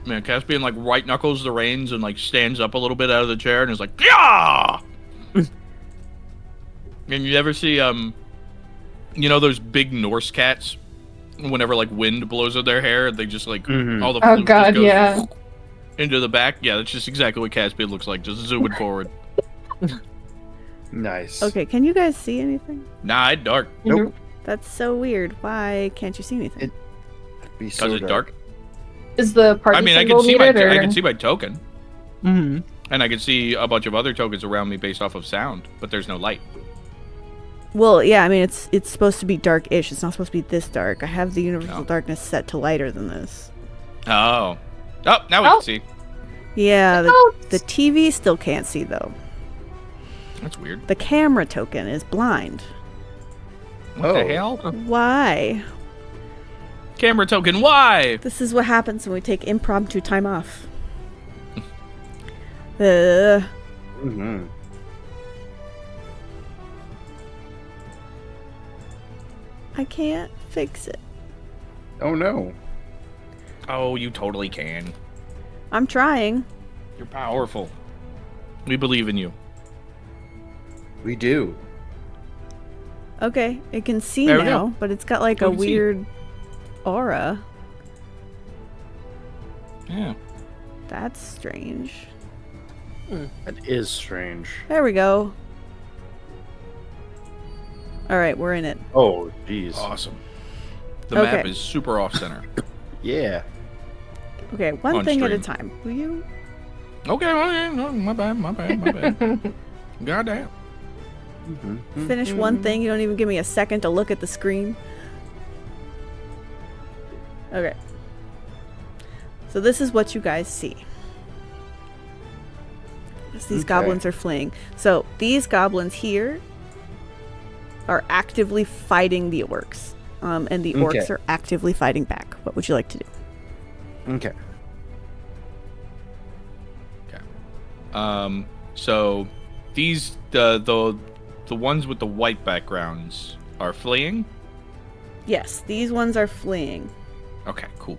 Man, Caspian like right knuckles the reins and like stands up a little bit out of the chair and is like, yeah. And you ever see those big Norse cats? Whenever like wind blows in their hair, they just like all the Oh fluid god, just goes yeah. into the back. Yeah, that's just exactly what Caspian looks like, just zooming forward. Nice. Okay, can you guys see anything? Nah, it's dark Nope. That's so weird. Why can't you see anything? Be because so it's dark. Is the party I mean, I symbol can see my muted, or... I can see my token, Mm-hmm. and I can see a bunch of other tokens around me based off of sound, but there's no light. Well, yeah, I mean, it's supposed to be dark-ish. It's not supposed to be this dark. I have the universal Oh. darkness set to lighter than this. Oh, now we Oh. can see. Yeah, Oh. the TV still can't see, though. That's weird. The camera token is blind. What the Oh. hell? Why? Camera token, why? This is what happens when we take impromptu time off. Mm-hmm. I can't fix it. Oh no. Oh, you totally can. I'm trying. You're powerful. We believe in you. We do. Okay, it can see There we now, go. but it's got like Oh, a it can see. weird aura. Yeah. That's strange. That is strange. There we go. All right, we're in it. Oh, jeez. Awesome. The map Okay. is super off center. Yeah. Okay, one On thing at a stream. time. Will you? Okay, well, yeah, no, my bad. Goddamn. Finish one thing. You don't even give me a second to look at the screen. Okay. So this is what you guys see. As these Okay. goblins are fleeing. So these goblins here are actively fighting the orcs. And the orcs Okay. are actively fighting back. What would you like to do? Okay. So these the ones with the white backgrounds are fleeing. Yes, these ones are fleeing. Okay, cool.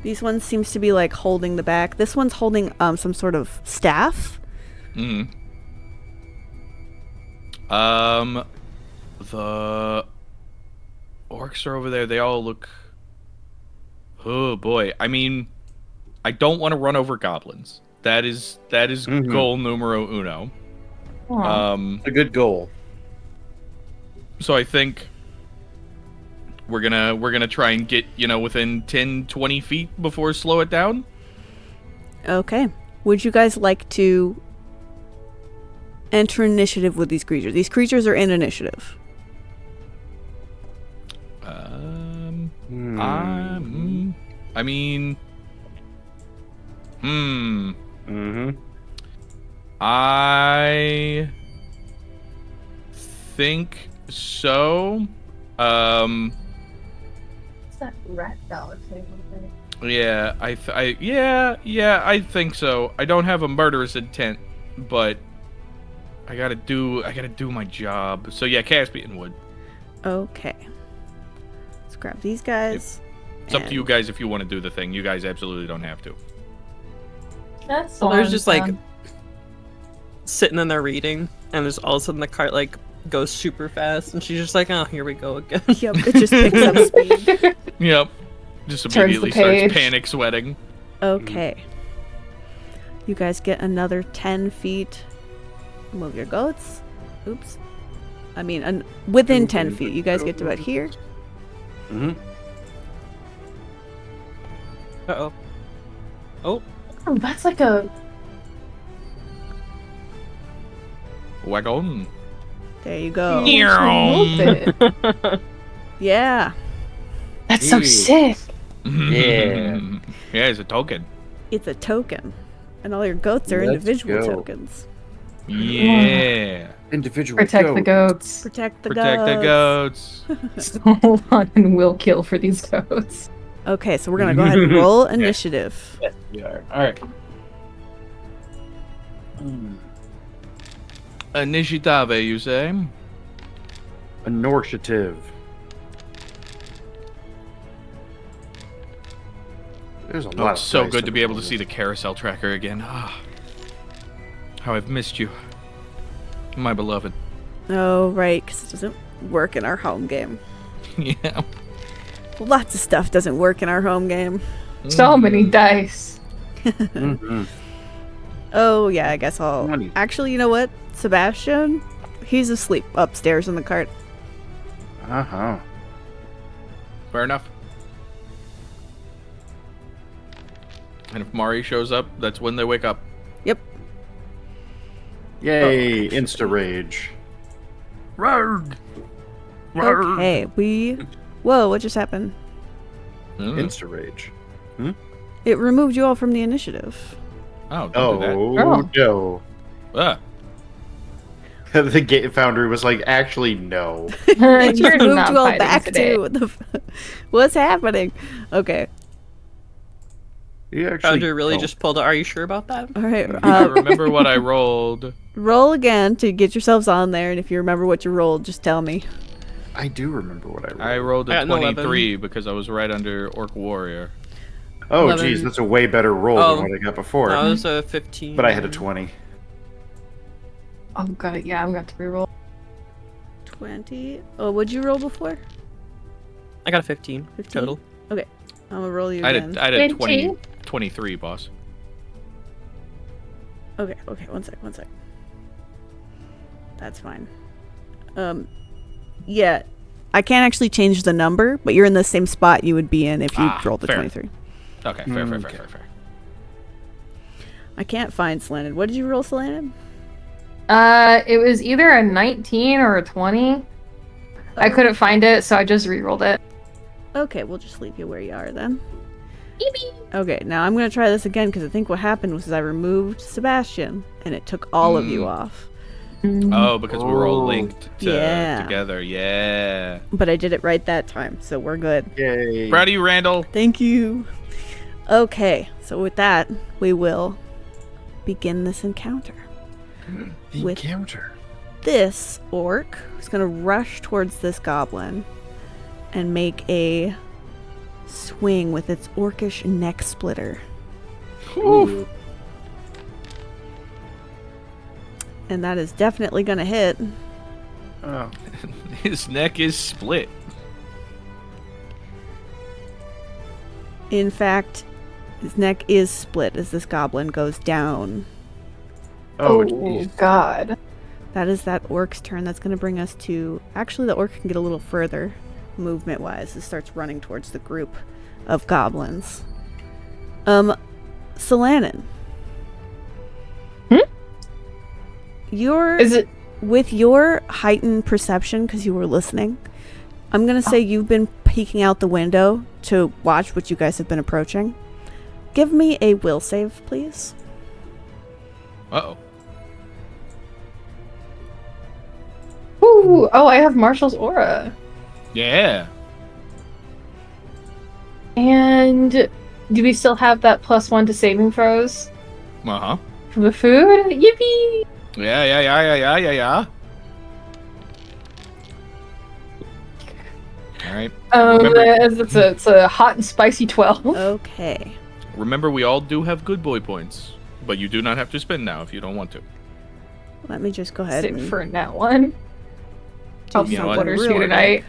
These ones seems to be like holding the back. This one's holding some sort of staff. The orcs are over there. They all look. Oh boy. I mean, I don't want to run over goblins. That is goal numero uno. Aw. A good goal. So I think we're gonna try and get, within 10, 20 feet before slow it down. Okay. Would you guys like to enter initiative with these creatures? These creatures are in initiative. I mean, I think so. What's that rat dog thing? Yeah, I think so. I don't have a murderous intent, but I gotta do my job. So yeah, Caspian would. Okay. Let's grab these guys. It's up to you guys if you want to do the thing. You guys absolutely don't have to. That's So there's just like fun. sitting in there reading, and there's all of a sudden the cart like goes super fast, and she's just like, "Oh, here we go again." Yep, it just picks up speed. Yep. Just Turns the immediately starts page. panic sweating. Okay. You guys get another 10 feet. Move your goats. Oops. I mean, within 10 feet. You guys get to about here. Uh-oh. Oh, Oh, that's like a. Wagon. There you go. Move it. Yeah. That's so Hey. sick. Yeah. Yeah, it's a token. It's a token. And all your goats are Let's individual go. tokens. Yeah. Individual. Protect the goats. Protect the Protect the goats. goats. So on and will kill for these goats. Okay, so we're going to go ahead and roll initiative. Yes, we are. All right. Initiative, you say? Initiative. There's a lot. Oh, of it's so dice good to be able to involved. see the carousel tracker again. Ah, how I've missed you, my beloved. Oh, right, because it doesn't work in our home game. Yeah. Lots of stuff doesn't work in our home game. So many dice. Mhm. Oh, yeah, I guess I'll... Money. Actually, you know what? Sebastian? He's asleep upstairs in the cart. Uh-huh. Fair enough. And if Mari shows up, that's when they wake up. Yep. Yay! Insta rage. Rogue. Okay, we... Whoa, what just happened? Insta rage. It removed you all from the initiative. Oh, don't do Oh no! that. The game foundry was like, actually, no. It just You're moved not you all fighting back today. to what the... What's happening? Okay. You actually Foundry really don't. just pulled a, "Are you sure about that?" All right. I remember what I rolled. Roll again to get yourselves on there, and if you remember what you rolled, just tell me. I do remember what I rolled. I rolled I a got an 23 because I was right under Orc Warrior. Oh, 11. geez, that's a way better roll than what I got before. No, it was a 15. But I had a 20. Oh god, yeah, I'm going to reroll. 20. Oh, what'd you roll before? I got a 15, 15? total. Okay. I'm gonna roll you I again. had a 20. 23, boss. Okay, one sec. That's fine. Yeah. I can't actually change the number, but you're in the same spot you would be in if you rolled the fair. 23. Okay, fair. I can't find Slanted. What did you roll, Slanted? It was either a 19 or a 20. I couldn't find it, so I just re-rolled it. Okay, we'll just leave you where you are then. Beep. Okay, now I'm going to try this again because I think what happened was I removed Sebastian and it took all of you off. Oh, because we were all linked Yeah. together. Yeah. But I did it right that time, so we're good. Yay. Proud of you, Randall. Thank you. Okay, so with that, we will begin this encounter. The with- encounter. This orc is going to rush towards this goblin and make a swing with its orcish neck splitter. Oof. And that is definitely going to hit. Oh. His neck is split. In fact, his neck is split as this goblin goes down. Oh, jeez. god. That is that orc's turn. That's going to bring us to... Actually, the orc can get a little further, movement-wise. It starts running towards the group of goblins. Solanin. Is it... With your heightened perception, because you were listening, I'm going to say you've been peeking out the window to watch what you guys have been approaching. Give me a will save, please. Uh-oh. Ooh, oh, I have Marshall's aura. Yeah. And do we still have that +1 to saving throws Uh-huh. for the food? Yippee! Yeah. All right. It's a hot and spicy 12. Okay. Remember, we all do have good boy points, but you do not have to spend now if you don't want to. Let me just go ahead Sit and... for that one. Oh, You know some what? orders Real here tonight.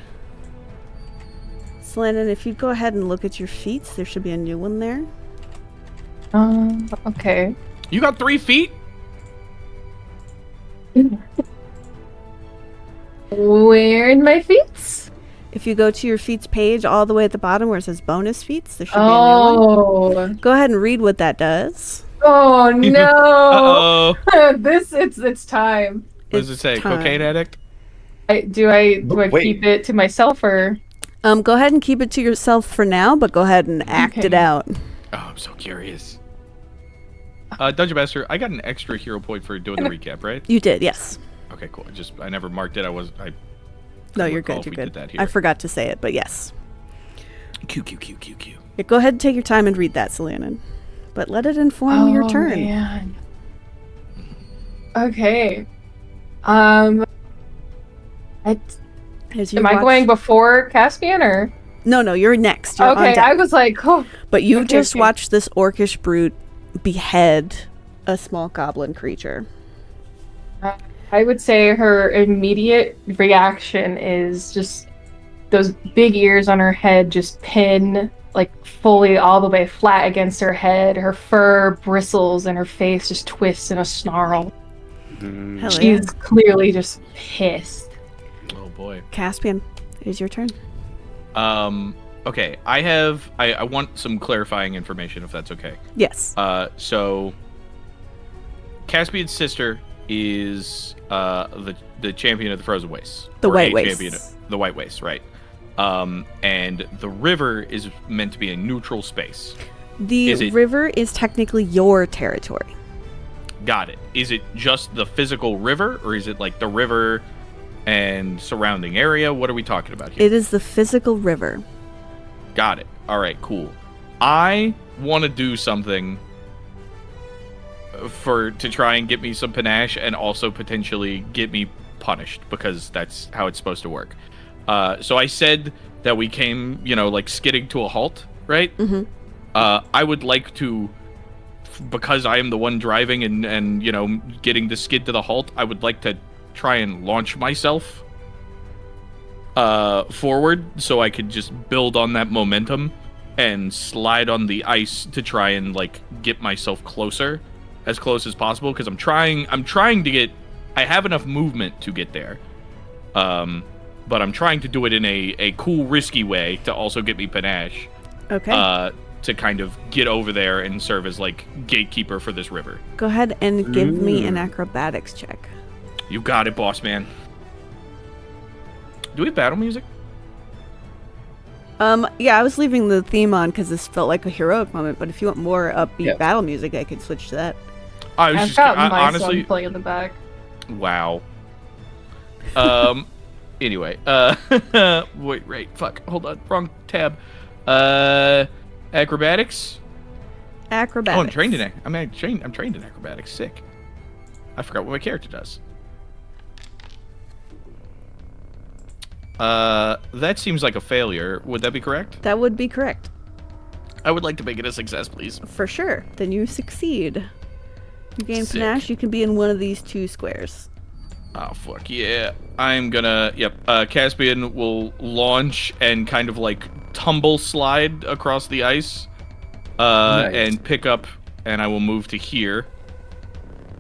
Slannon, if you'd go ahead and look at your feet, there should be a new one there. Okay. You got 3 feet? Where in my feet? If you go to your feats page all the way at the bottom where it says bonus feats, there should be a new one. Oh. Go ahead and read what that does. Oh no. Uh-oh. It's time. What does it say? time. Cocaine addict? Do I Wait. keep it to myself or? Go ahead and keep it to yourself for now, but go ahead and act it Okay. out. Oh, I'm so curious. Dungeon Master, I got an extra hero point for doing the recap, right? You did, yes. Okay, cool. I never marked it. I No, couldn't you're recall good. if You're we good. did that here. I forgot to say it, but yes. Q. Yeah, go ahead and take your time and read that, Solanin. But let it inform your turn. Man. Okay. Am As you I watch- going before Caspian or? No, you're next. You're on Okay, deck. I was like, oh. But you Okay, just okay. watched this orcish brute behead a small goblin creature. I would say her immediate reaction is just those big ears on her head just pin like fully all the way flat against her head. Her fur bristles and her face just twists in a snarl. Mm. Hell yeah. She's clearly just pissed. Oh boy. Caspian, it is your turn. Okay. I want some clarifying information if that's okay. Yes. So Caspian's sister is the champion of the Frozen Wastes. The or White a Wastes. champion of the White Wastes, right? And the river is meant to be a neutral space. The Is it- river is technically your territory. Got it. Is it just the physical river, or is it like the river and surrounding area? What are we talking about here? It is the physical river. Got it. All right, cool. I want to do something to try and get me some panache and also potentially get me punished, because that's how it's supposed to work. So I said that we came, like skidding to a halt, right? Mm-hmm. I would like to, because I am the one driving and getting the skid to the halt, I would like to try and launch myself forward so I could just build on that momentum and slide on the ice to try and like get myself as close as possible, because I'm trying to get, I have enough movement to get there, but I'm trying to do it in a cool, risky way to also get me panache. Okay. To kind of get over there and serve as like gatekeeper for this river. Go ahead and give me an acrobatics check. You got it, boss man. Do we have battle music? Yeah, I was leaving the theme on because this felt like a heroic moment, but if you want more upbeat battle music, I could switch to that. I've got my honestly son playing in the back. Wow. Anyway, wait, fuck, hold on, wrong tab. Acrobatics. Acrobatics. Oh, I'm trained in I'm trained in acrobatics. Sick. I forgot what my character does. That seems like a failure. Would that be correct? That would be correct. I would like to make it a success, please. For sure. Then you succeed. You gain Sick. panache. You can be in one of these 2 squares. Oh, fuck yeah. I'm gonna, Caspian will launch and kind of like tumble slide across the ice, Nice. and pick up, and I will move to here.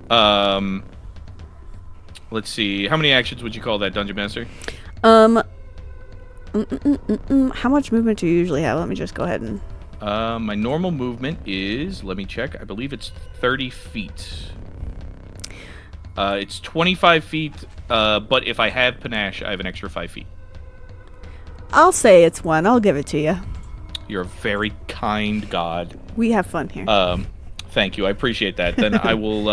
Let's see. How many actions would you call that, Dungeon Master? How much movement do you usually have? Let me just go ahead and... My normal movement is, let me check, I believe it's 30 feet. It's 25 feet, but if I have panache, I have an extra 5 feet. I'll say it's 1. I'll give it to you. You're a very kind god. We have fun here. Thank you, I appreciate that. Then I will,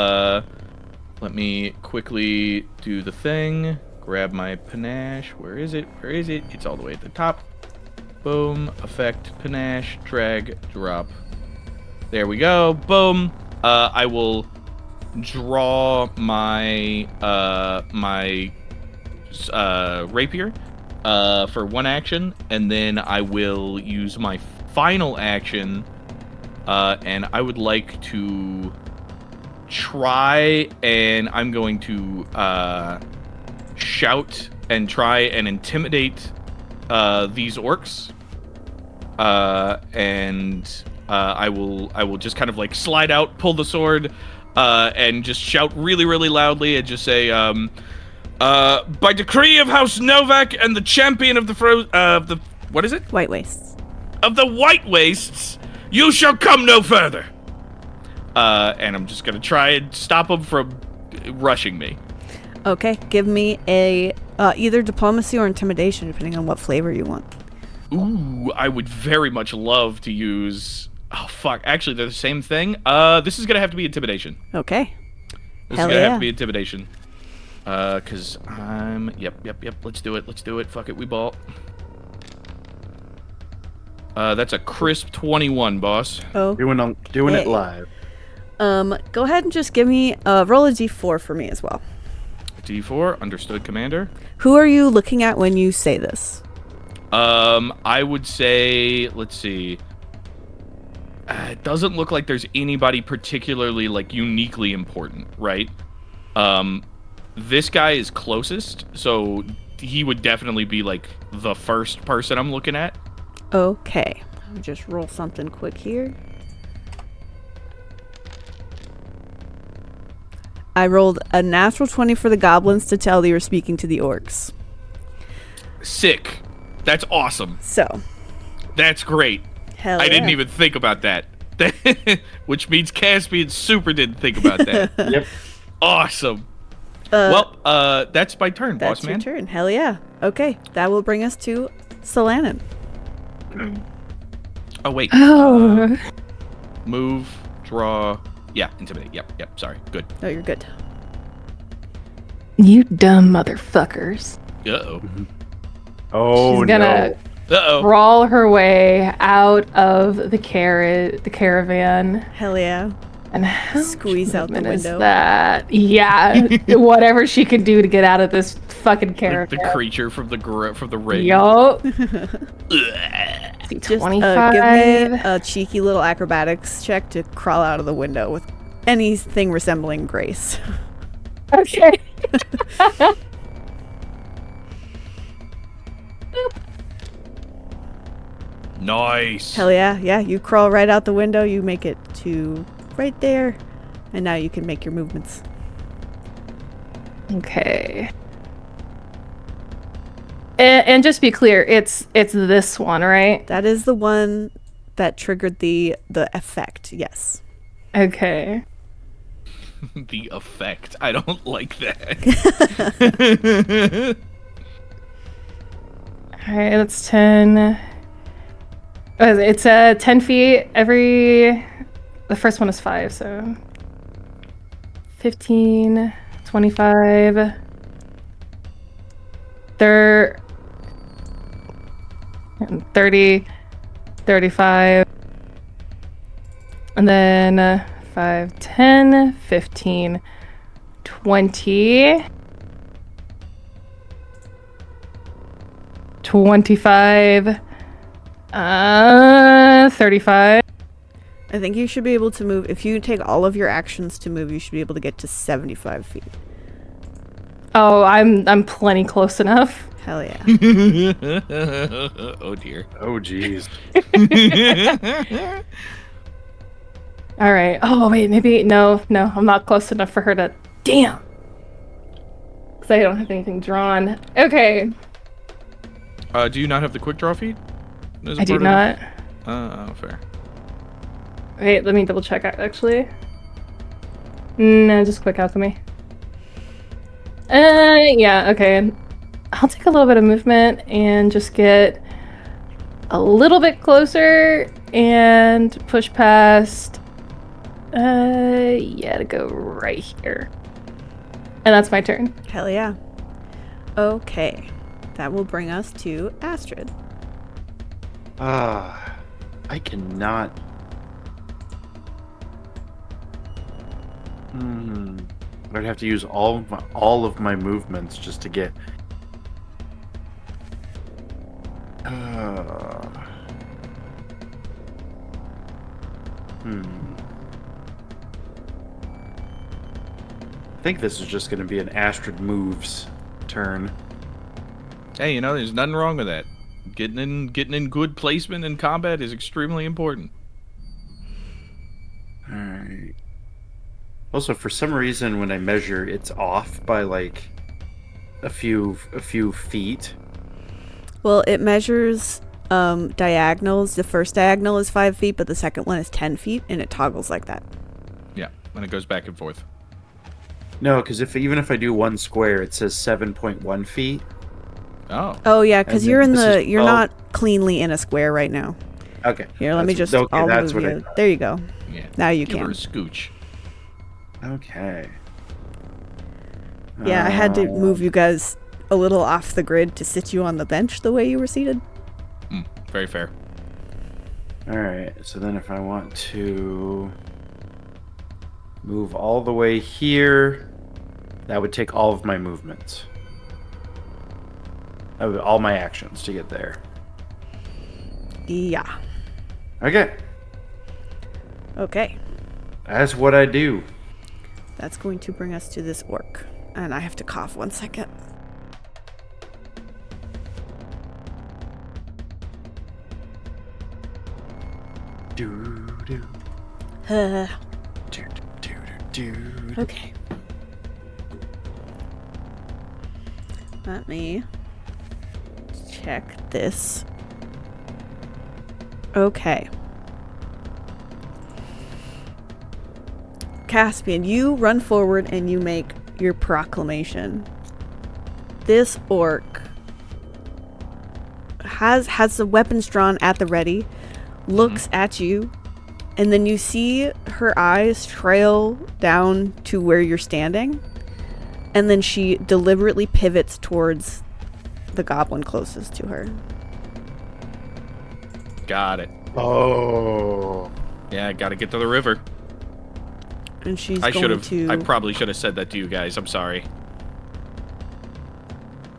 let me quickly do the thing. Grab my panache. Where is it? It's all the way at the top. Boom. Effect. Panache. Drag. Drop. There we go. Boom. I will draw my rapier for 1 action, and then I will use my final action, and I would like to try, and I'm going to shout and try and intimidate these orcs, and I will just kind of like slide out, pull the sword, and just shout really, really loudly and just say, by decree of House Novak and the champion of the what is it? White Wastes. Of the White Wastes, you shall come no further. And I'm just gonna try and stop them from rushing me. Okay, give me a either diplomacy or intimidation, depending on what flavor you want. Ooh, I would very much love to use... Oh, fuck. Actually, they're the same thing. This is gonna have to be intimidation. Okay. This Hell is gonna yeah. have to be intimidation. Cause I'm... Yep. Let's do it. Fuck it, we ball. That's a crisp 21, boss. Oh. Doing it live. Go ahead and just give me roll a d4 for me as well. D4, understood, Commander. Who are you looking at when you say this? I would say, let's see. It doesn't look like there's anybody particularly, like, uniquely important, right? This guy is closest, so he would definitely be, like, the first person I'm looking at. Okay. I'll just roll something quick here. I rolled a natural 20 for the goblins to tell you were speaking to the orcs. Sick. That's awesome. So. That's great. Hell I yeah. didn't even think about that. Which means Caspian super didn't think about that. Yep. Awesome. Well, that's my turn, That's boss man. your turn. Hell yeah. Okay. That will bring us to Solanin. Oh, wait. Oh. Move, draw. Yeah, intimidate. Yep. Sorry. Good. Oh, you're good. You dumb motherfuckers. Uh-oh. Oh, She's gonna Uh-oh. crawl her way out of the caravan. Hell yeah. And how Squeeze out the movement is window. that? Yeah, whatever she can do to get out of this fucking Like caravan. the creature from the ring. Yup. Just 25. give me a cheeky little acrobatics check to crawl out of the window with anything resembling grace. Okay. Nice. Hell yeah, yeah. You crawl right out the window. You make it to right there, and now you can make your movements. Okay. And just be clear, it's this one, right? That is the one that triggered the effect. Yes. Okay. The effect. I don't like that. All right, that's 10. It's 10 feet every. The first one is 5, so 15, 25, 30, 35, and then 5, 10, 15, 20, 25, 35. I think you should be able to move. If you take all of your actions to move, you should be able to get to 75 feet. Oh, I'm plenty close enough. Hell yeah. Oh dear. Oh, jeez. All right. Oh wait, maybe no, I'm not close enough for her to. Damn. Because I don't have anything drawn. Okay. Do you not have the quick draw feed? I do not. Oh, fair. Wait, let me double check actually. No, just quick alchemy. Yeah, okay. I'll take a little bit of movement and just get a little bit closer and push past. Yeah, to go right here. And that's my turn. Hell yeah. Okay. That will bring us to Astrid. I cannot. I'd have to use all of my movements just to get. I think this is just going to be an Astrid moves turn. Hey, there's nothing wrong with that. Getting in good placement in combat is extremely important. All right. Also, for some reason, when I measure, it's off by like a few feet. Well, it measures diagonals. The first diagonal is 5 feet, but the second one is 10 feet, and it toggles like that. Yeah, and it goes back and forth. No, because even if I do one square, it says 7.1 feet. Oh. Oh yeah, because And you're in this the is you're 12. not cleanly in a square right now. Okay. Here, let me just. Okay, I'll that's move what you. There you go. Yeah. Now you Give her a can. scooch. Okay. Yeah, I had to move you guys a little off the grid to sit you on the bench the way you were seated. Very fair. All right. So then, if I want to move all the way here, that would take all of my movements. All my actions to get there. Yeah. Okay. Okay. That's what I do. That's going to bring us to this orc. And I have to cough 1 second. Do do Uh, do do do. okay. Let me check this. Okay. Caspian, you run forward and you make your proclamation. This orc has the weapons drawn at the ready, looks at you, and then you see her eyes trail down to where you're standing, and then she deliberately pivots towards the goblin closest to her. Got it. Oh. Yeah, gotta get to the river. And she's I going probably should have said that to you guys. I'm sorry.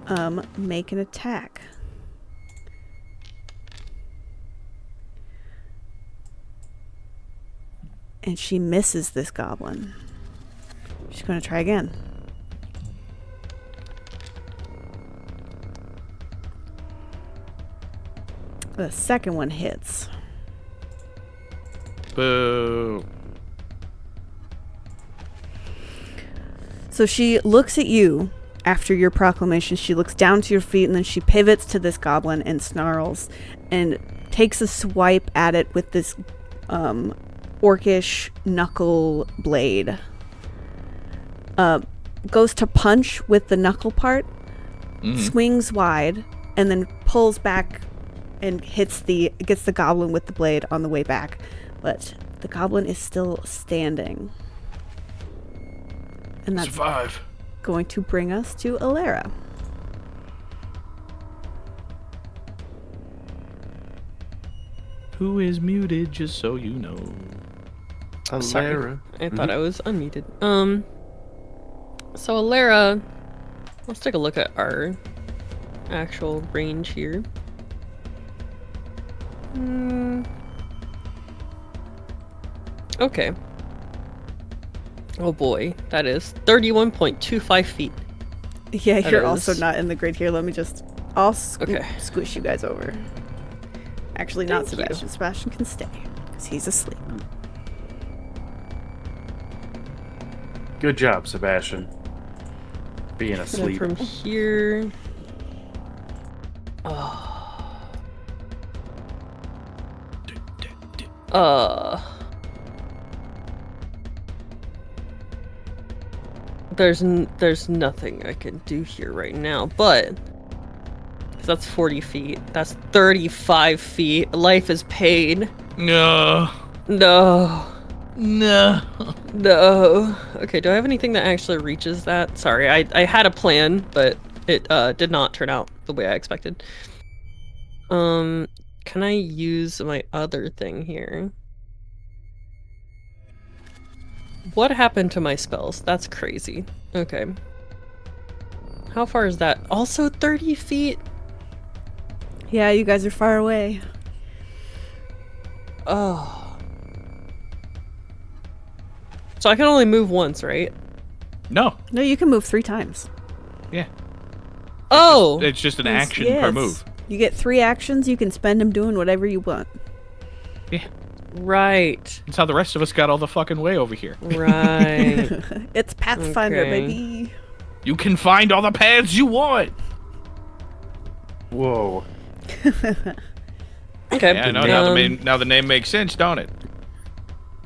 to make an attack. And she misses this goblin. She's going to try again. The second one hits. Boo. So she looks at you after your proclamation. She looks down to your feet and then she pivots to this goblin and snarls and takes a swipe at it with this orcish knuckle blade. Goes to punch with the knuckle part, swings wide, and then pulls back and gets the goblin with the blade on the way back. But the goblin is still standing. And that's Survive. going to bring us to Alera. Who is muted, just so you know. Sorry. Alera. I thought I was unmuted. So Alera, let's take a look at our actual range here. Okay. Oh boy, that is 31.25 feet. Yeah, That you're also is- not in the grid here. Let me just... I'll Okay. squish you guys over. Actually, not Thank you. Sebastian. Sebastian can stay, because he's asleep. Good job, Sebastian. Being And then asleep. from here. Oh. There's nothing I can do here right now, but that's 40 feet. That's 35 feet. Life is paid. No. No. No. No. Okay, do I have anything that actually reaches that? Sorry, I had a plan, but it did not turn out the way I expected. Can I use my other thing here? What happened to my spells? That's crazy. Okay. How far is that? Also 30 feet? Yeah, you guys are far away. Oh. So I can only move once, right? No. No, you can move 3 times. Yeah. Oh! It's just an Yes, action yes. per move. You get 3 actions. You can spend them doing whatever you want. Yeah. Right. That's how the rest of us got all the fucking way over here. Right. It's Pathfinder, Okay. baby. You can find all the paths you want. Whoa. Okay. Yeah, I know. Now the name makes sense, don't it?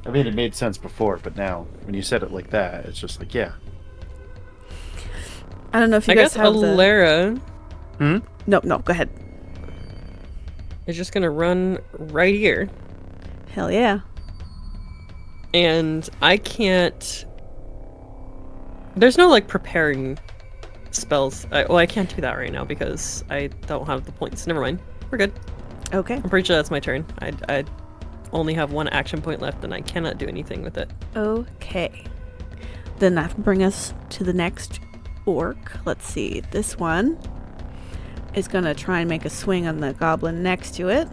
I mean, it made sense before, but now, when you said it like that, it's just like, yeah. I don't know if you I guys guess have Alera No, go ahead. is just gonna run right here. Hell yeah. And I can't... There's no, like, preparing spells. Well, I can't do that right now because I don't have the points. Never mind. We're good. Okay. I'm pretty sure that's my turn. I only have 1 action point left and I cannot do anything with it. Okay. Then that will bring us to the next orc. Let's see. This one is going to try and make a swing on the goblin next to it.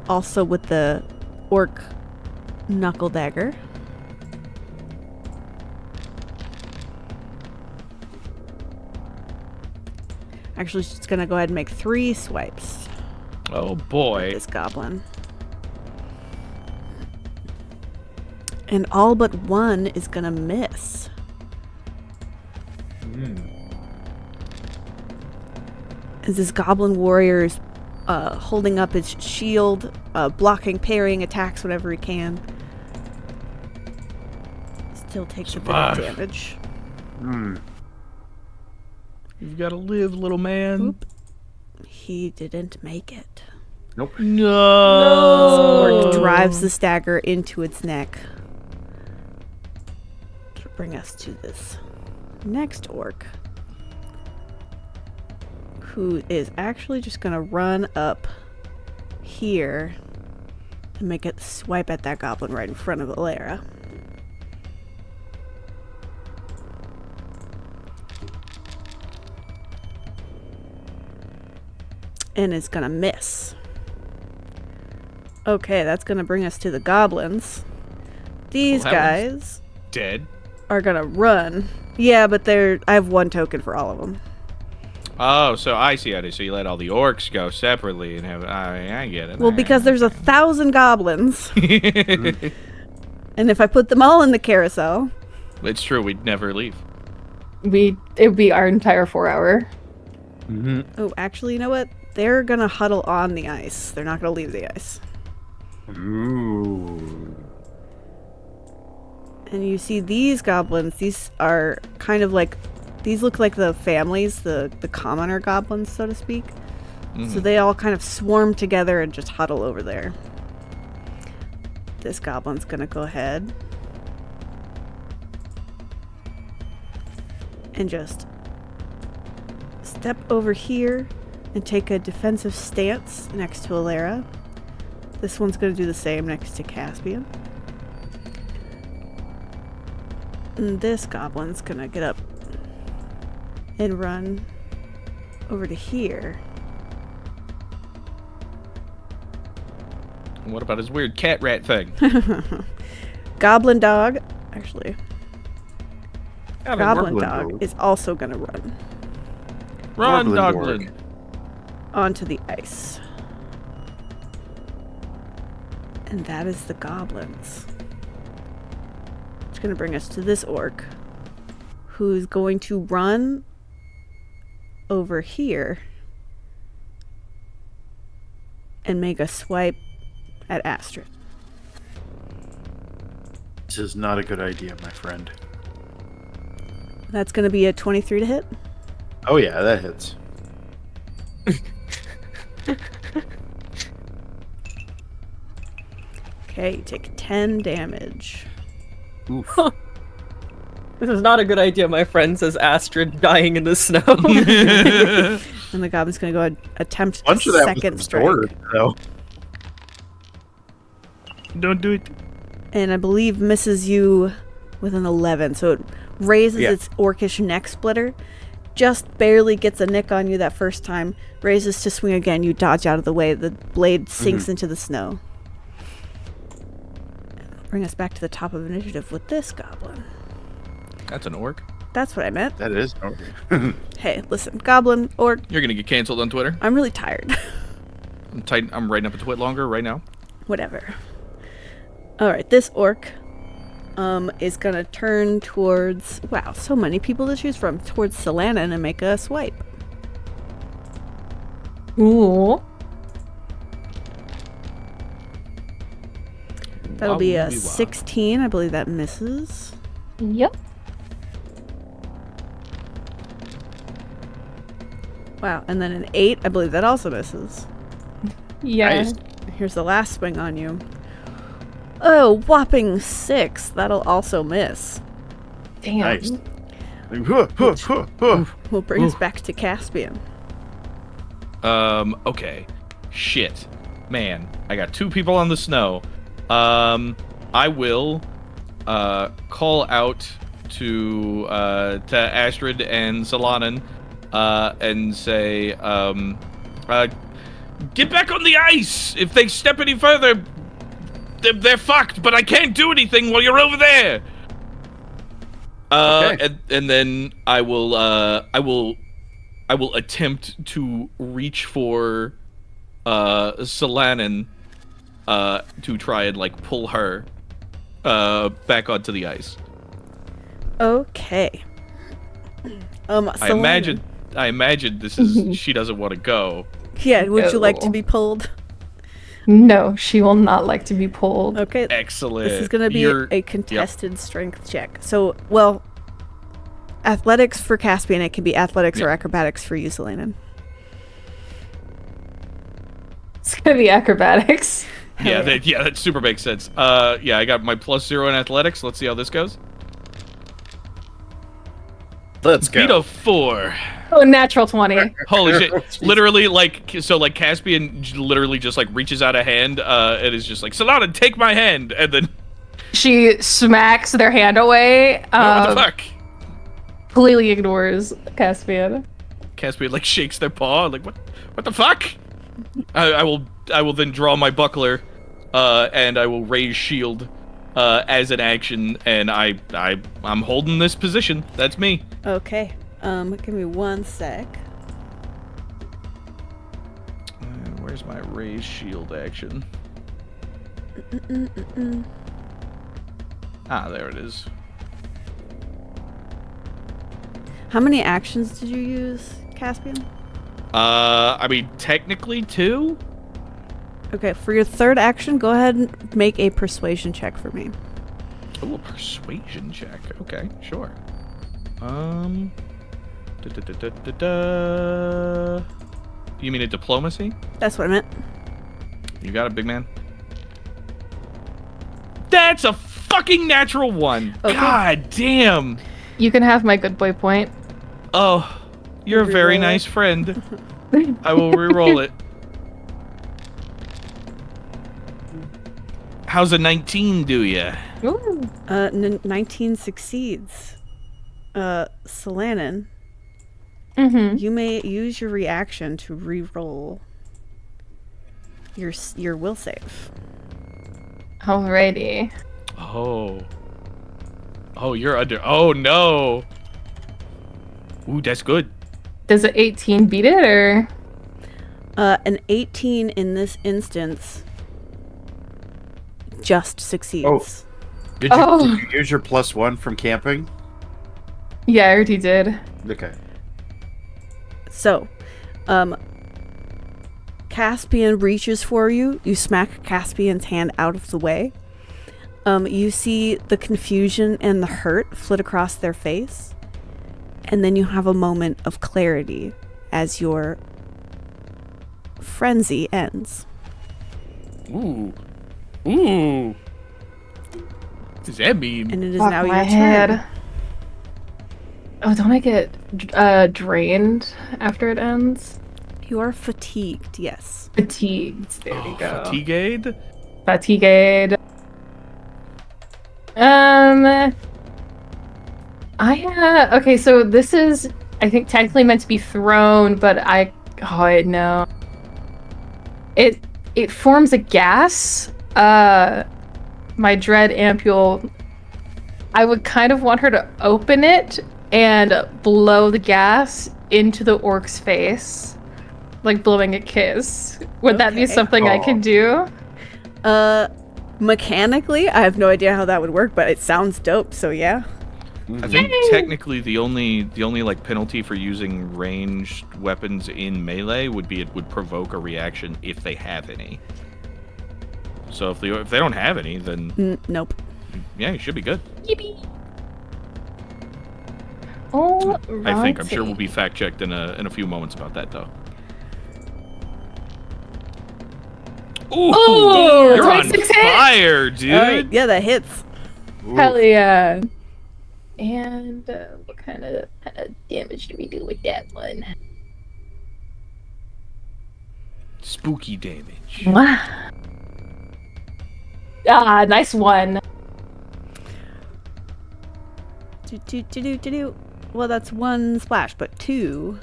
Also with the orc knuckle dagger. Actually, she's going to go ahead and make 3 swipes Oh at boy. this goblin. And all but 1 is going to miss. As this goblin warrior is holding up his shield, blocking, parrying attacks whenever he can. Still takes a bit of Survive. damage. You've got to live, little man. Oop. He didn't make it. Nope. No. Orc drives the dagger into its neck. To bring us to this next orc, who is actually just gonna run up here and make a swipe at that goblin right in front of Alera. and is gonna miss. Okay, that's gonna bring us to the goblins. These Well, that one's guys dead. are gonna run. Yeah, but I have 1 token for all of them. Oh, so I see how it is. So you let all the orcs go separately and have. I get it. Well, because there's 1,000 goblins, and if I put them all in the carousel, It's true. We'd never leave. It would be our entire 4 hour. Mm-hmm. oh, actually, you know what? They're gonna huddle on the ice. They're not gonna leave the ice. Ooh. And you see these goblins. These are kind of like, these look like the families, the commoner goblins, so to speak. So they all kind of swarm together and just huddle over there. This goblin's gonna go ahead and just step over here and take a defensive stance next to Alara. This one's gonna do the same next to Caspian. And this goblin's gonna get up and run over to here. What about his weird cat rat thing? Goblin dog, actually, Goblin Goblin dog dog. is also gonna run Run, Goblin Doglin. onto the ice. And that is the goblins. It's gonna bring us to this orc, who's going to run over here and make a swipe at Astrid. This is not a good idea, my friend. That's gonna be a 23 to hit. Oh yeah, that hits. Okay, you take 10 damage. Oof. This is not a good idea, my friend, says Astrid, dying in the snow. And the goblin's gonna go attempt Bunch a of that second was strike. absorbed, though. Don't do it. And I believe misses you with an 11, so it raises Yeah. its orcish neck splitter, just barely gets a nick on you that first time, raises to swing again, you dodge out of the way, the blade sinks into the snow. Bring us back to the top of initiative with this goblin. That's an orc. That's what I meant. That is. Hey, listen, goblin, orc, You're gonna get canceled on Twitter. I'm really tired. I'm writing up a twit longer right now. Whatever. Alright, this orc is gonna turn towards, wow, so many people to choose from, towards Solanan and make a swipe. Ooh. That'll be a Wowee-wah. 16. I believe that misses. Yep. Wow, and then an 8. I believe that also misses. Yeah. Nice. Here's the last swing on you. Oh, whopping 6. That'll also miss. Damn. Nice. Huh, huh, huh, huh. Will bring us back to Caspian. Okay. Shit. Man, I got 2 people on the snow. I will call out to Astrid and Solanan and say, get back on the ice! If they step any further, they're fucked, but I can't do anything while you're over there! Okay. And then I will attempt to reach for Solanan to try and like pull her back onto the ice. Okay. Solanan. I imagine this is she doesn't want to go. Yeah, would you like to No. be pulled? No, she will not like to be pulled. Okay. Excellent. This is going to be You're- a contested strength check. So, well, athletics for Caspian, it can be athletics or acrobatics for you, Solanan. It's gonna be acrobatics. Yeah, that super makes sense. Yeah, I got my +0 in athletics. Let's see how this goes. Let's Beat go. a 4. Oh, natural 20. Holy shit! Literally, like, so, like, Caspian literally just like reaches out a hand, and is just like, Solanan, take my hand, and then She smacks their hand away. what the fuck? Completely ignores Caspian. Caspian like shakes their paw, like what the fuck? I will then draw my buckler, and I will raise shield, as an action, and I'm holding this position. That's me. Okay. Give me 1 sec. Where's my raise shield action? Ah, there it is. How many actions did you use, Caspian? I mean, technically 2. Okay, for your third action, go ahead and make a persuasion check for me. Oh, a persuasion check. Okay, sure. You mean a diplomacy? That's what I meant. You got it, big man. That's a fucking natural 1. Okay. God damn. You can have my good boy point. Oh, you're a very Reroll nice friend. I will re-roll it. How's a 19 do ya? Ooh. 19 succeeds. Solanin, Mm-hmm. you may use your reaction to re-roll your will save. Alrighty. Oh. Oh, you're under. Oh, no. Ooh, that's good. Does an 18 beat it, or? An 18 in this instance just succeeds. Did you use your +1 from camping? Yeah, I already did. Okay. So, Caspian reaches for you. You smack Caspian's hand out of the way. You see the confusion and the hurt flit across their face. And then you have a moment of clarity as your frenzy ends. Ooh. Ooh. What does that mean? And it is Fuck now my your head. turn. Oh, don't I get drained after it ends? You are fatigued, yes. Fatigued. There we go. Fatigued? Fatigued. Okay, so this is, I think, technically meant to be thrown, but no. It forms a gas. My dread ampule, I would kind of want her to open it and blow the gas into the orc's face, like blowing a kiss. Would that be Okay. something I could do? Mechanically, I have no idea how that would work, but it sounds dope, so yeah. I think technically the only like penalty for using ranged weapons in melee would be it would provoke a reaction if they have any. So if they don't have any, then Nope. yeah, you should be good. Yippee! Oh, I think I'm sure we'll be fact checked in a few moments about that though. Ooh, Oh, you're on 26 hit? fire, dude. Alright, yeah, that hits. Hell yeah! And what kind of damage do we do with that one? Spooky damage. Ah, nice one. Do. Well, that's 1 splash, but 2.